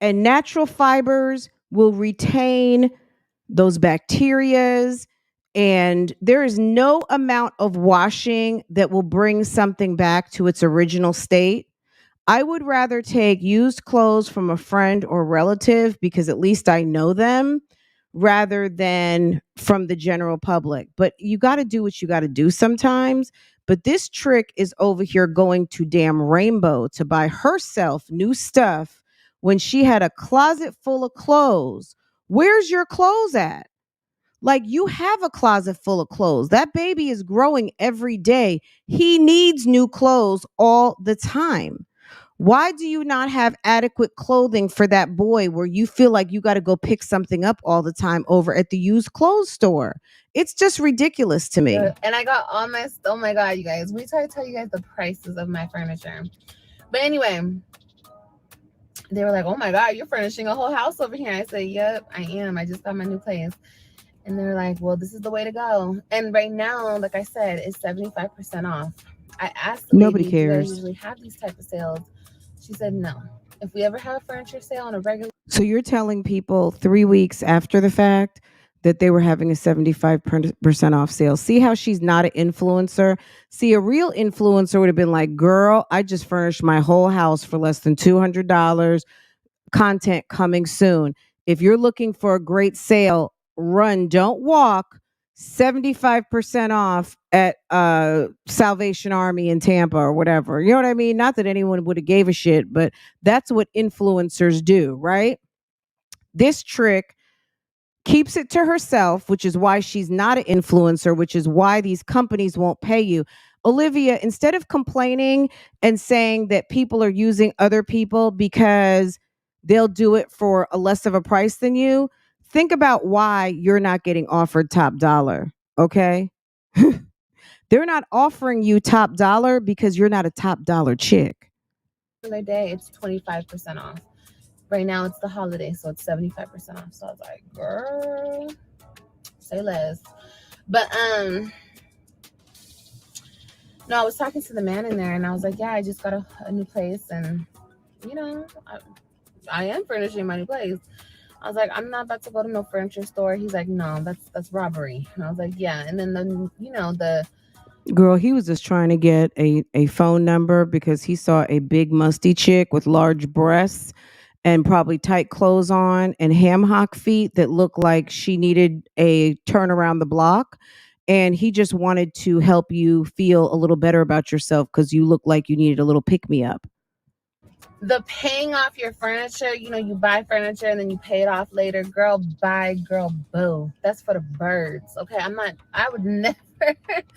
and natural fibers will retain those bacterias, and there is no amount of washing that will bring something back to its original state. I would rather take used clothes from a friend or relative because at least I know them rather than from the general public. But you got to do what you got to do sometimes. But this trick is over here going to damn Rainbow to buy herself new stuff when she had a closet full of clothes. Where's your clothes at? Like, you have a closet full of clothes. That baby is growing every day. He needs new clothes all the time. Why do you not have adequate clothing for that boy where you feel like you got to go pick something up all the time over at the used clothes store? It's just ridiculous to me. And I got all my, oh my God, you guys, we try to tell you guys the prices of my furniture. But anyway, they were like, oh my God, you're furnishing a whole house over here. I said, yep, I am. I just got my new place. And they're like, well, this is the way to go. And right now, like I said, it's 75% off. I asked the Nobody lady, do they cares. usually have these type of sales? She said no. If we ever have a furniture sale on a regular. So you're telling people 3 weeks after the fact that they were having a 75% off sale. See how she's not an influencer? See, a real influencer would have been like, girl, I just furnished my whole house for less than $200. Content coming soon. If you're looking for a great sale, run, don't walk. 75% off at Salvation Army in Tampa or whatever. You know what I mean? Not that anyone would have gave a shit, but that's what influencers do, right? This trick keeps it to herself, which is why she's not an influencer, which is why these companies won't pay you. Olivia, instead of complaining and saying that people are using other people because they'll do it for a less of a price than you, think about why you're not getting offered top dollar, okay? They're not offering you top dollar because you're not a top dollar chick. other day, it's 25% off. Right now, it's the holiday, so it's 75% off. So I was like, girl, say less. But no, I was talking to the man in there, and I was like, yeah, I just got a new place, and you know, I am furnishing my new place. I was like, I'm not about to go to no furniture store. He's like, no, that's robbery. And I was like, yeah. And then the Girl, he was just trying to get a phone number because he saw a big musty chick with large breasts and probably tight clothes on and ham hock feet that looked like she needed a turn around the block. And he just wanted to help you feel a little better about yourself because you look like you needed a little pick me up. the paying off your furniture, you buy furniture and then you pay it off later. Girl, buy, girl, boo. That's for the birds. Okay. I would never.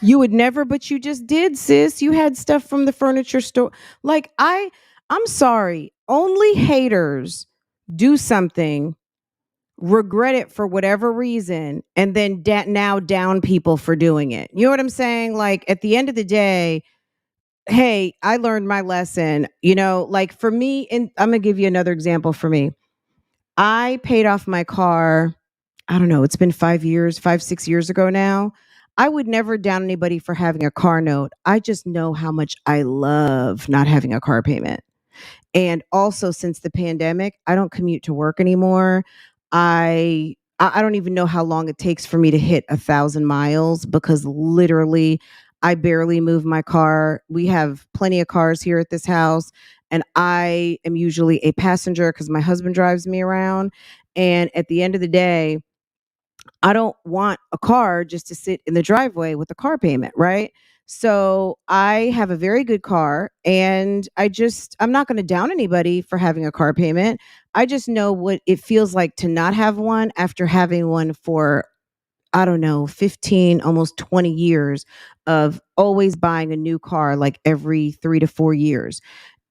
You would never, but you just did, sis. You had stuff from the furniture store. Like I'm sorry. Only haters do something, regret it for whatever reason, and then now down people for doing it. You know what I'm saying? Like at the end of the day, hey, I learned my lesson. Like for me, and I'm gonna give you another example for me. I paid off my car, I don't know, it's been 5 years, 6 years ago now. I would never down anybody for having a car note. I just know how much I love not having a car payment. And also since the pandemic, I don't commute to work anymore. I don't even know how long it takes for me to hit 1,000 miles because literally I barely move my car. We have plenty of cars here at this house, and I am usually a passenger because my husband drives me around. And at the end of the day, I don't want a car just to sit in the driveway with a car payment, right? So I have a very good car, and I'm not going to down anybody for having a car payment. I just know what it feels like to not have one after having one for, I don't know, 15, almost 20 years of always buying a new car like every 3 to 4 years.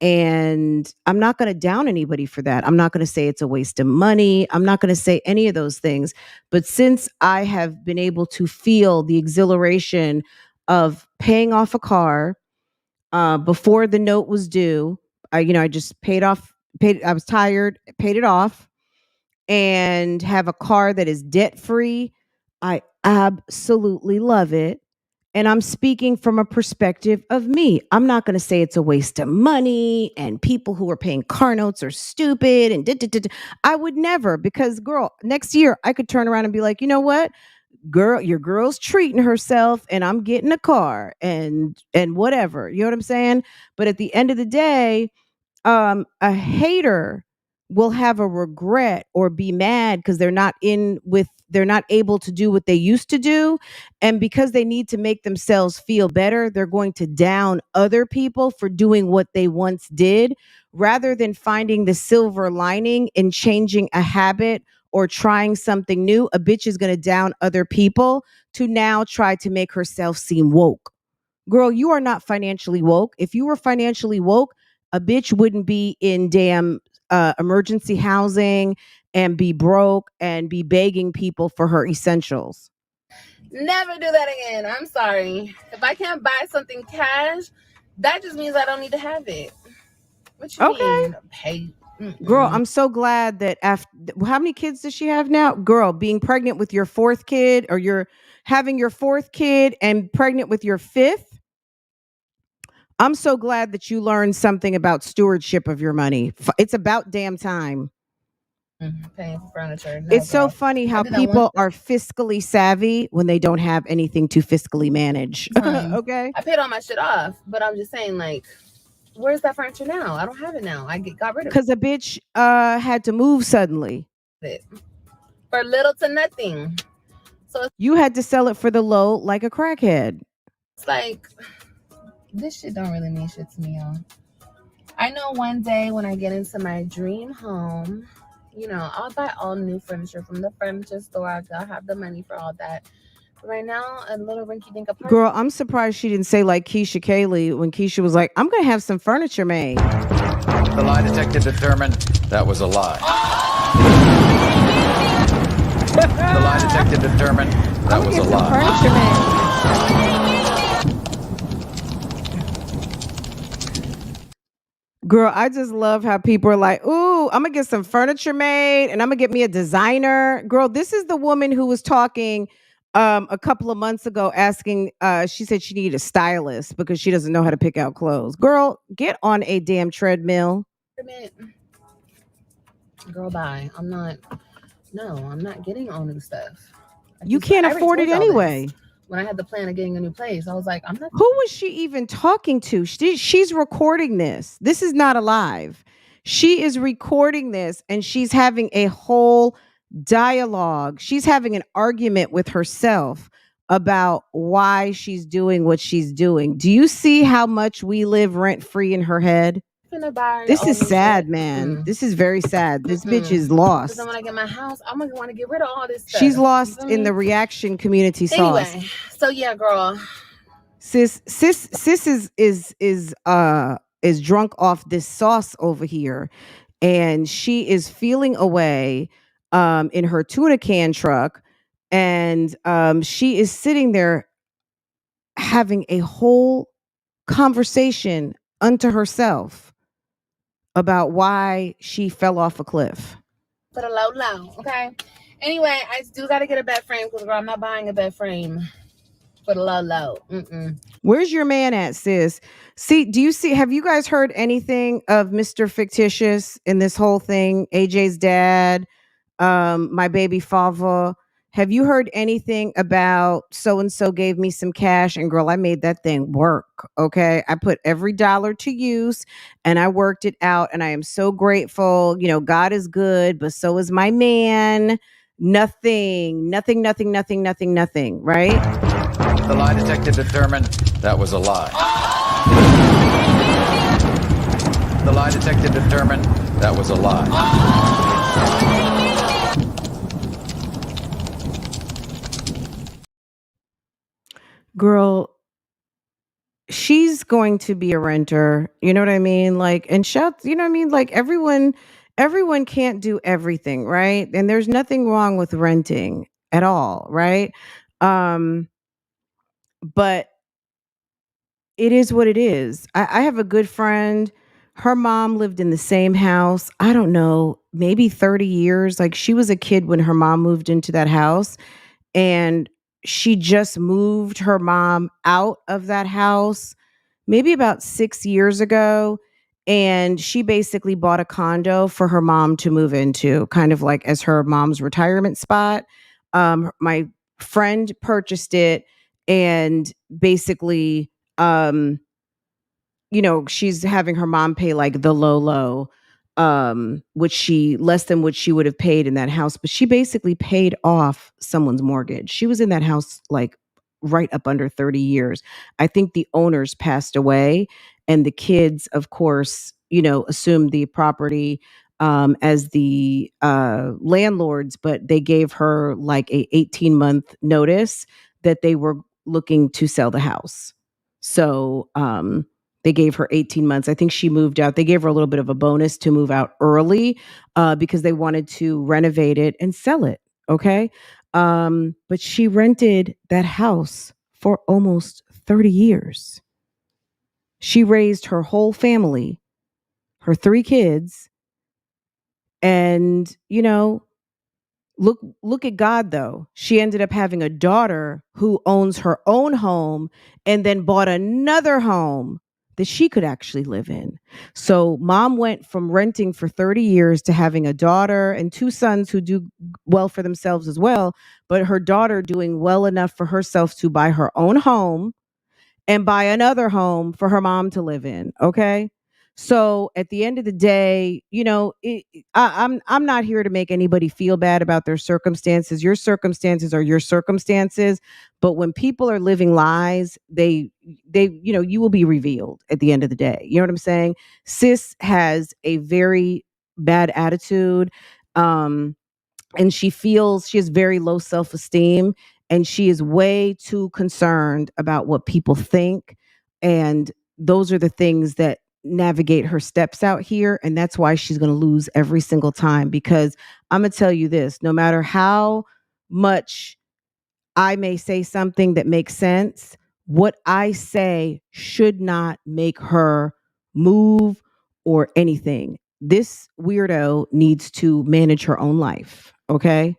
And I'm not going to down anybody for that. I'm not going to say it's a waste of money. I'm not going to say any of those things. But since I have been able to feel the exhilaration of paying off a car before the note was due, I just paid. I was tired, paid it off, and have a car that is debt free. I absolutely love it. And I'm speaking from a perspective of me. I'm not going to say it's a waste of money and people who are paying car notes are stupid and I would never, because girl, next year I could turn around and be like, you know what? Girl, your girl's treating herself and I'm getting a car and whatever. You know what I'm saying? But at the end of the day, a hater will have a regret or be mad because they're not able to do what they used to do, and because they need to make themselves feel better, they're going to down other people for doing what they once did, rather than finding the silver lining in changing a habit or trying something new. A bitch is going to down other people to now try to make herself seem woke. Girl, you are not financially woke. If you were financially woke, a bitch wouldn't be in damn emergency housing and be broke and be begging people for her essentials. Never do that again. I'm sorry. If I can't buy something cash, that just means I don't need to have it. What you Okay. mean? Pay. Girl, I'm so glad that after how many kids does she have now? Girl, being pregnant with your fourth kid, or you're having your fourth kid and pregnant with your fifth. I'm so glad that you learned something about stewardship of your money. It's about damn time. Paying for furniture. No, It's so girl. funny I how did that one people are fiscally savvy when they don't have anything to fiscally manage. time. Okay. I paid all my shit off, but I'm just saying, like, where's that furniture now? I don't have it now. Got rid of Because a bitch had to move suddenly. it for little to nothing. So You had to sell it for the low like a crackhead. it's like, this shit don't really mean shit to me, y'all. I know one day when I get into my dream home, I'll buy all new furniture from the furniture store. I'll have the money for all that. But right now, a little rinky-dink apartment. Girl, I'm surprised she didn't say like Keisha Kaylee when Keisha was like, I'm going to have some furniture made. The lie detector determined that was a lie. The lie detector determined that was a lie. Furniture made. Girl, I just love how people are like, ooh, I'm gonna get some furniture made and I'm gonna get me a designer. Girl, this is the woman who was talking a couple of months ago asking, she said she needed a stylist because she doesn't know how to pick out clothes. Girl, get on a damn treadmill. Girl, bye. I'm not getting all new stuff. You can't I already afford told it y'all anyway. this. When I had the plan of getting a new place, I was like, I'm not. Who was she even talking to? She's recording this. This is not alive. She is recording this and she's having a whole dialogue. She's having an argument with herself about why she's doing what she's doing. Do you see how much we live rent free in her head? Gonna buy This all is new sad, shit. man. This is very sad. This bitch is Because then lost. when I get my house, I'm gonna want to get rid of all this stuff. She's You lost feel in me? the reaction community sauce. Anyway, so yeah, girl. Sis is drunk off this sauce over here, and she is feeling away in her tuna can truck, and she is sitting there having a whole conversation unto herself about why she fell off a cliff. Put a low, okay? Anyway, I do gotta get a bed frame because girl, I'm not buying a bed frame for the low. Where's your man at, sis? Have you guys heard anything of Mr. Fictitious in this whole thing? AJ's dad, my baby father. Have you heard anything about so and so gave me some cash and girl, I made that thing work. Okay. I put every dollar to use and I worked it out and I am so grateful. You know, God is good, but so is my man. Nothing, right? The lie detector determined that was a lie. The lie detector determined that was a lie. Girl, she's going to be a renter. You know what I mean? Like, and shouts, you know what I mean? Like everyone can't do everything, right? And there's nothing wrong with renting at all, right? Um, but it is what it is. I have a good friend. Her mom lived in the same house. I don't know, maybe 30 years. Like she was a kid when her mom moved into that house and she just moved her mom out of that house maybe about 6 years ago. And she basically bought a condo for her mom to move into, kind of like as her mom's retirement spot. My friend purchased it and basically, um, she's having her mom pay like the low, which she less than what she would have paid in that house. But she basically paid off someone's mortgage. She was in that house like right up under 30 years. I think the owners passed away and the kids, of course, assumed the property as the landlords, but they gave her like a 18-month notice that they were looking to sell the house. So they gave her 18 months. I think she moved out. They gave her a little bit of a bonus to move out early because they wanted to renovate it and sell it. Okay. But she rented that house for almost 30 years. She raised her whole family, her 3 kids, and look at God though. She ended up having a daughter who owns her own home and then bought another home that she could actually live in. So mom went from renting for 30 years to having a daughter and 2 sons who do well for themselves as well, but her daughter doing well enough for herself to buy her own home and buy another home for her mom to live in. Okay. So at the end of the day, I'm not here to make anybody feel bad about their circumstances. Your circumstances are your circumstances, but when people are living lies, you will be revealed at the end of the day. You know what I'm saying? Sis has a very bad attitude. And she has very low self-esteem and she is way too concerned about what people think, and those are the things that navigate her steps out here, and that's why she's going to lose every single time. Because I'm going to tell you this, no matter how much I may say something that makes sense, what I say should not make her move or anything. This weirdo needs to manage her own life. Okay.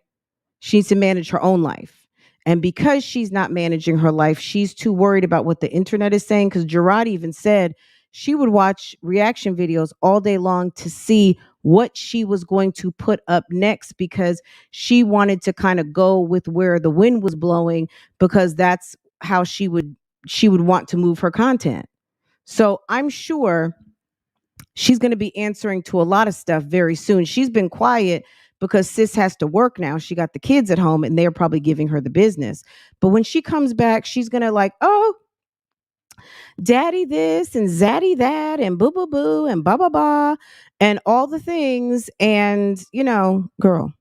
She needs to manage her own life. And because she's not managing her life, she's too worried about what the internet is saying. Because Gerard even said she would watch reaction videos all day long to see what she was going to put up next because she wanted to kind of go with where the wind was blowing because that's how she would want to move her content. So I'm sure she's going to be answering to a lot of stuff very soon. She's been quiet because sis has to work now. She got the kids at home and they're probably giving her the business. But when she comes back, she's going to like, oh, daddy this and zaddy that and boo boo boo and ba ba ba and all the things. And, girl.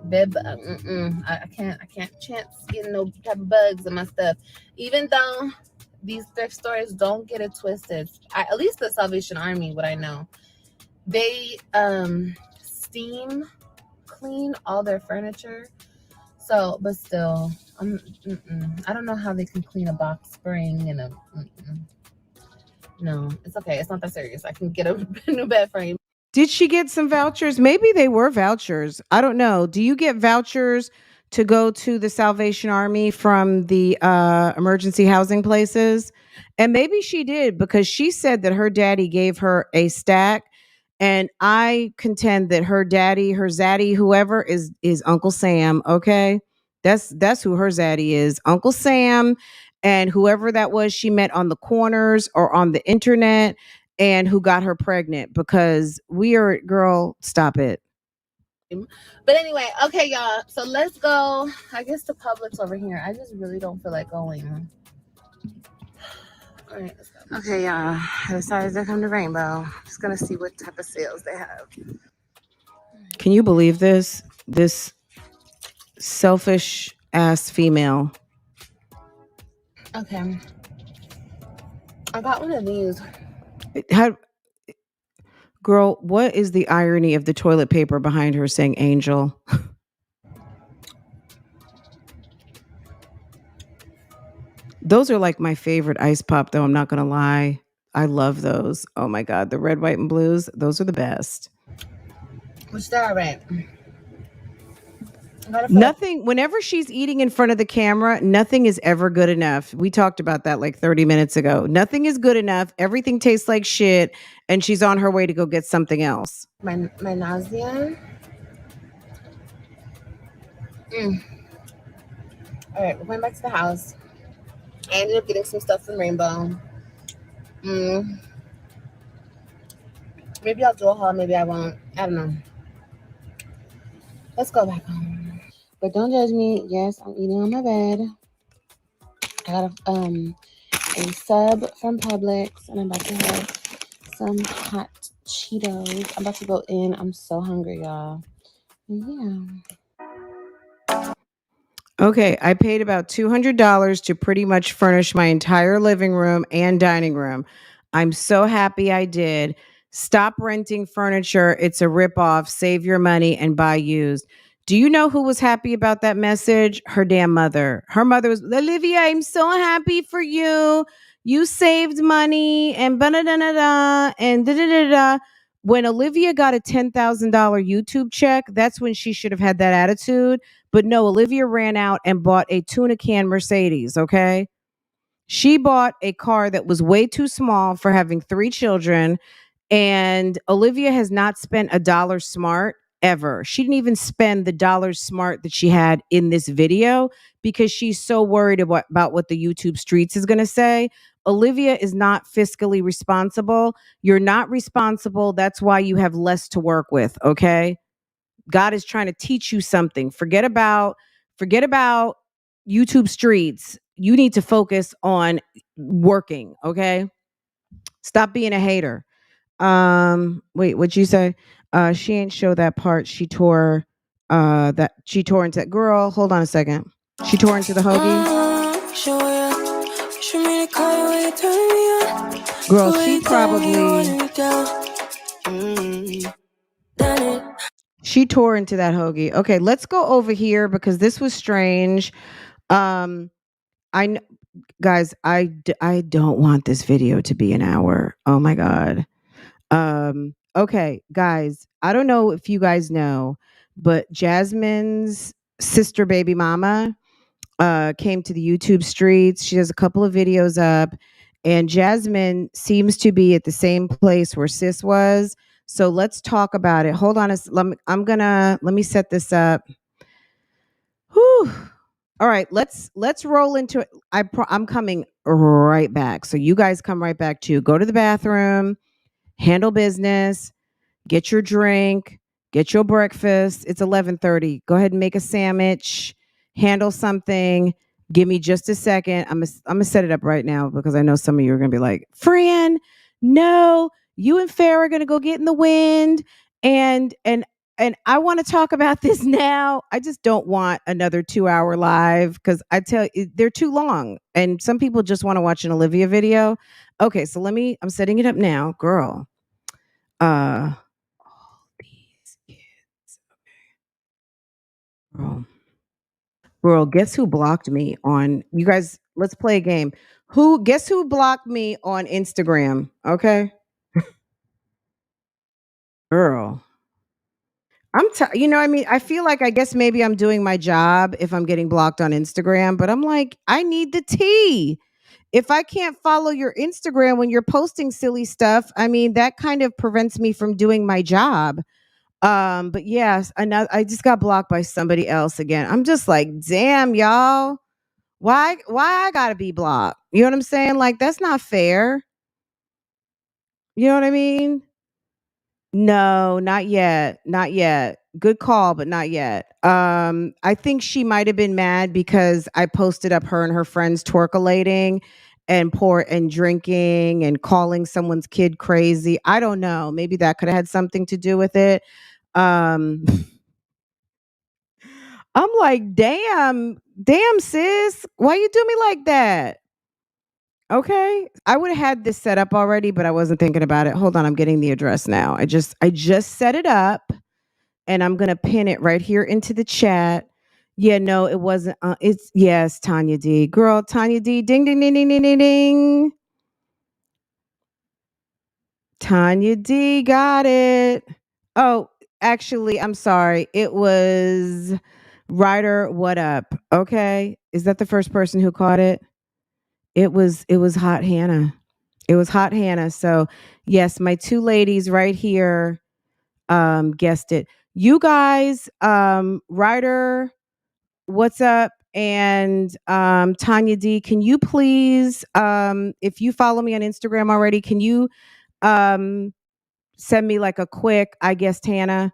Bib, I can't chance getting no type of bugs in my stuff. Even though these thrift stores, don't get it twisted. At least the Salvation Army, what I know, they steam clean all their furniture. So, but still, I don't know how they can clean a box spring and a. No, it's okay. It's not that serious. I can get a new bed frame. Did she get some vouchers? Maybe they were vouchers. I don't know. Do you get vouchers to go to the Salvation Army from the emergency housing places? And maybe she did because she said that her daddy gave her a stack. And I contend that her daddy, her zaddy, whoever is Uncle Sam. Okay, that's who her zaddy is, Uncle Sam, and whoever that was she met on the corners or on the internet and who got her pregnant because girl, stop it. But anyway, okay, y'all. So let's go. I guess the Publix over here. I just really don't feel like going. All right, let's go. Okay, y'all. I decided to come to Rainbow. Just gonna see what type of sales they have. Can you believe this? This selfish ass female. Okay. I got one of these. How, girl, what is the irony of the toilet paper behind her saying angel? Those are like my favorite ice pop, though. I'm not going to lie. I love those. Oh my God. The red, white, and blues. Those are the best. Which they're all right. Nothing, whenever she's eating in front of the camera, nothing is ever good enough. We talked about that like 30 minutes ago. Nothing is good enough. Everything tastes like shit. And she's on her way to go get something else. My nausea. All right, we're going back to the house. I ended up getting some stuff from Rainbow. Maybe I'll do a haul. Maybe I won't. I don't know. Let's go back home. But don't judge me. Yes, I'm eating on my bed. I got a sub from Publix, and I'm about to have some hot Cheetos. I'm about to go in. I'm so hungry, y'all. Yeah. Okay, I paid about $200 to pretty much furnish my entire living room and dining room. I'm so happy I did. Stop renting furniture. It's a ripoff. Save your money and buy used. Do you know who was happy about that message? Her damn mother. Her mother was, Olivia, I'm so happy for you. You saved money and da-da-da-da-da and da-da-da-da. When Olivia got a $10,000 YouTube check, that's when she should have had that attitude. But no, Olivia ran out and bought a tuna can Mercedes, okay? She bought a car that was way too small for having 3 children. And Olivia has not spent a dollar smart ever. She didn't even spend the dollar smart that she had in this video because she's so worried about what the YouTube streets is going to say. Olivia is not fiscally responsible. You're not responsible. That's why you have less to work with, okay? God is trying to teach you something. Forget about YouTube streets. You need to focus on working, okay? Stop being a hater. Wait, what'd you say? She ain't show that part. She tore into girl. Hold on a second. She tore into the hoagie. Girl, she probably she tore into that hoagie. Okay, let's go over here because this was strange. Guys, I don't want this video to be an hour. Oh my God. Okay, guys, I don't know if you guys know, but Jasmine's sister baby mama came to the YouTube streets. She has a couple of videos up, and Jasmine seems to be at the same place where Sis was. So let's talk about it. Hold on, let me set this up. Whew. All right, let's roll into it. I'm coming right back. So you guys come right back too. Go to the bathroom, handle business, get your drink, get your breakfast. It's 11:30. Go ahead and make a sandwich, handle something. Give me just a second. I'm gonna set it up right now because I know some of you are gonna be like, Fran, no, you and Farrah are gonna go get in the wind and I want to talk about this now. I just don't want another 2 hour live because I tell you they're too long. And some people just want to watch an Olivia video. Okay, so I'm setting it up now, girl. All these kids. Girl. Girl, guess who blocked me on you guys? Let's play a game. Guess who blocked me on Instagram? Okay. Girl. I mean, I feel like I guess maybe I'm doing my job if I'm getting blocked on Instagram, but I'm like, I need the tea. If I can't follow your Instagram when you're posting silly stuff, I mean, that kind of prevents me from doing my job. But yes, I just got blocked by somebody else again. I'm just like, damn, y'all. Why I gotta be blocked? You know what I'm saying? Like, that's not fair. You know what I mean? No, not yet. Not yet. Good call, but not yet. I think she might have been mad because I posted up her and her friends twerkulating and drinking and calling someone's kid crazy. I don't know. Maybe that could have had something to do with it. Um I'm like, damn, sis, why you do me like that? Okay. I would have had this set up already, but I wasn't thinking about it. Hold on, I'm getting the address now. I just set it up and I'm gonna pin it right here into the chat. Yeah, no, it wasn't. It's yes, Tanya D. Girl, Tanya D. Ding ding ding ding ding ding ding. Tanya D got it. Oh, actually, I'm sorry. It was Ryder. What up? Okay, is that the first person who caught it? It was Hot Hannah. It was Hot Hannah. So yes, my two ladies right here guessed it. You guys, Ryder, what's up? And Tanya D, can you please, if you follow me on Instagram already, can you um send me like a quick, I guessed Hannah,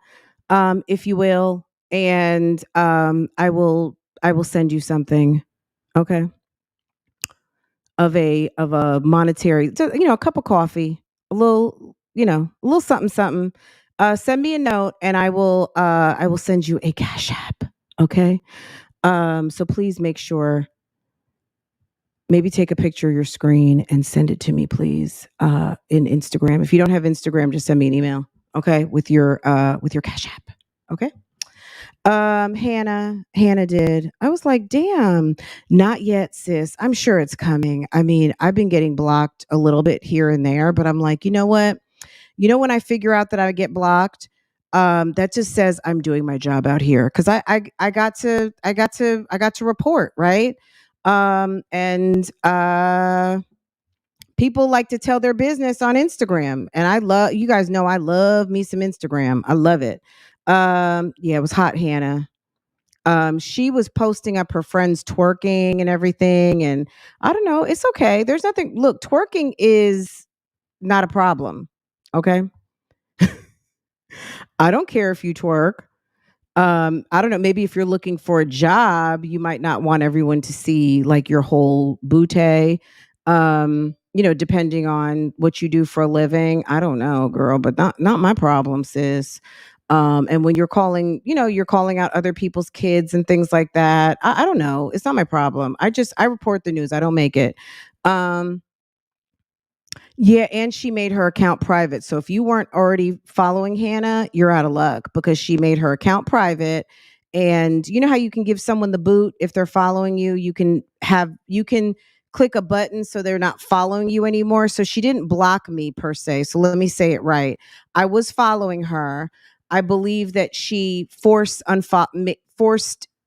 if you will, and I will send you something. Okay. Of a monetary, a cup of coffee, a little, a little something something. Send me a note and I will send you a cash app. Okay. So please make sure, maybe take a picture of your screen and send it to me, please, in Instagram. If you don't have Instagram, just send me an email. Okay, with your cash app. Okay. Hannah did. I was like, damn, not yet, sis. I'm sure it's coming. I mean, I've been getting blocked a little bit here and there, but I'm like, you know what? When I figure out that I get blocked, that just says I'm doing my job out here. Cause I got to report, right? And people like to tell their business on Instagram. And you guys know I love me some Instagram. I love it. Yeah, it was Hot Hannah. She was posting up her friends twerking and everything. And I don't know, it's okay. There's nothing. Look, twerking is not a problem. Okay. I don't care if you twerk. I don't know, maybe if you're looking for a job, you might not want everyone to see like your whole bootay. Depending on what you do for a living. I don't know, girl, but not my problem, sis. And when you're calling out other people's kids and things like that. I don't know. It's not my problem. I report the news. I don't make it. Um, yeah, and she made her account private. So if you weren't already following Hannah, you're out of luck because she made her account private. And you know how you can give someone the boot if they're following you? You can click a button so they're not following you anymore. So she didn't block me per se. So let me say it right. I was following her. I believe that she forced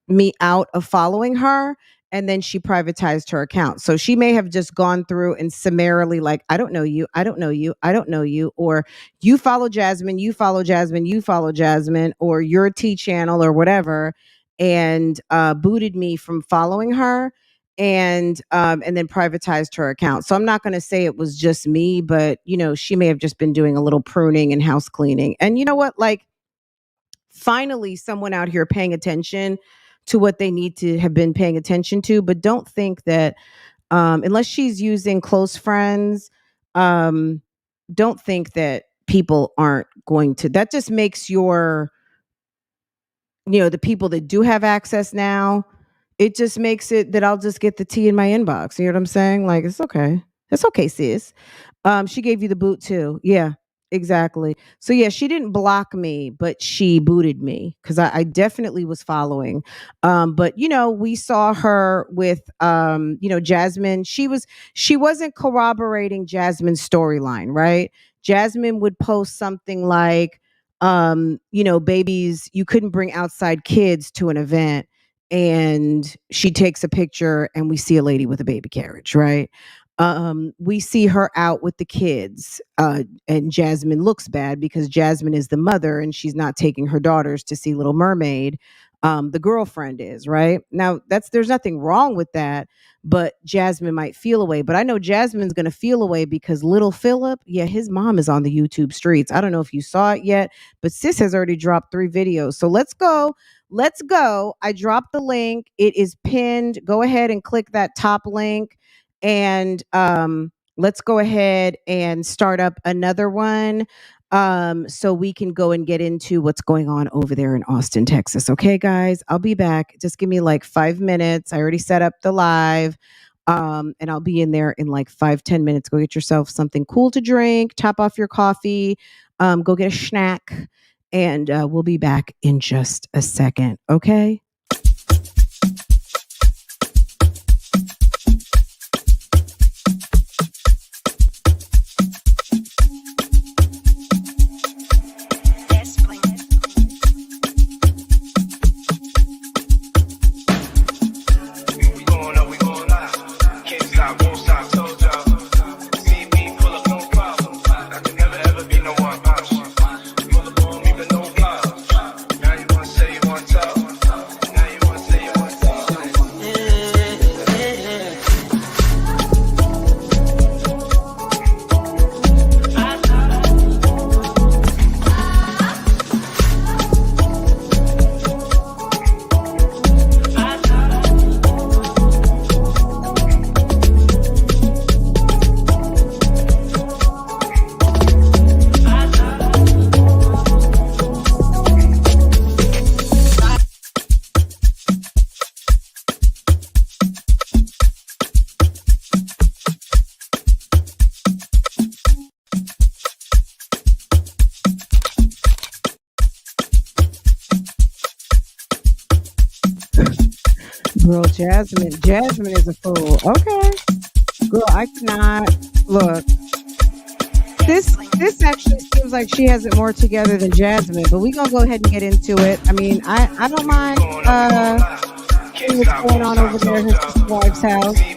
me out of following her, and then she privatized her account. So she may have just gone through and summarily like, I don't know you, I don't know you, I don't know you, or you follow Jasmine, you follow Jasmine, you follow Jasmine, or your T channel or whatever, and booted me from following her, and then privatized her account. So I'm not going to say it was just me, but she may have just been doing a little pruning and house cleaning. And you know what? Like, finally someone out here paying attention to what they need to have been paying attention to. But don't think that unless she's using close friends, don't think that people aren't going to. That just makes the people that do have access now, it just makes it that I'll just get the tea in my inbox. You know what I'm saying? Like, it's okay. It's okay, sis. She gave you the boot too. Yeah, exactly. So yeah, she didn't block me, but she booted me because I definitely was following. But we saw her with Jasmine. She wasn't corroborating Jasmine's storyline, right? Jasmine would post something like, babies, you couldn't bring outside kids to an event. And she takes a picture and we see a lady with a baby carriage, right? We see her out with the kids, and Jasmine looks bad because Jasmine is the mother and she's not taking her daughters to see Little Mermaid. The girlfriend is, right? Now there's nothing wrong with that, but Jasmine might feel away. But I know Jasmine's gonna feel away because little Philip, yeah, his mom is on the YouTube streets. I don't know if you saw it yet, but sis has already dropped 3 videos. So let's go. Let's go. I dropped the link. It is pinned. Go ahead and click that top link. And let's go ahead and start up another one, so we can go and get into what's going on over there in Austin, Texas. Okay, guys, I'll be back. Just give me like 5 minutes. I already set up the live, and I'll be in there in like 5-10 minutes. Go get yourself something cool to drink, top off your coffee, go get a snack, and we'll be back in just a second. Okay. Girl, Jasmine is a fool. Okay. Girl, I cannot look. This actually seems like she has it more together than Jasmine, but we gonna go ahead and get into it. I mean, I don't mind seeing what's going on over there at his wife's house.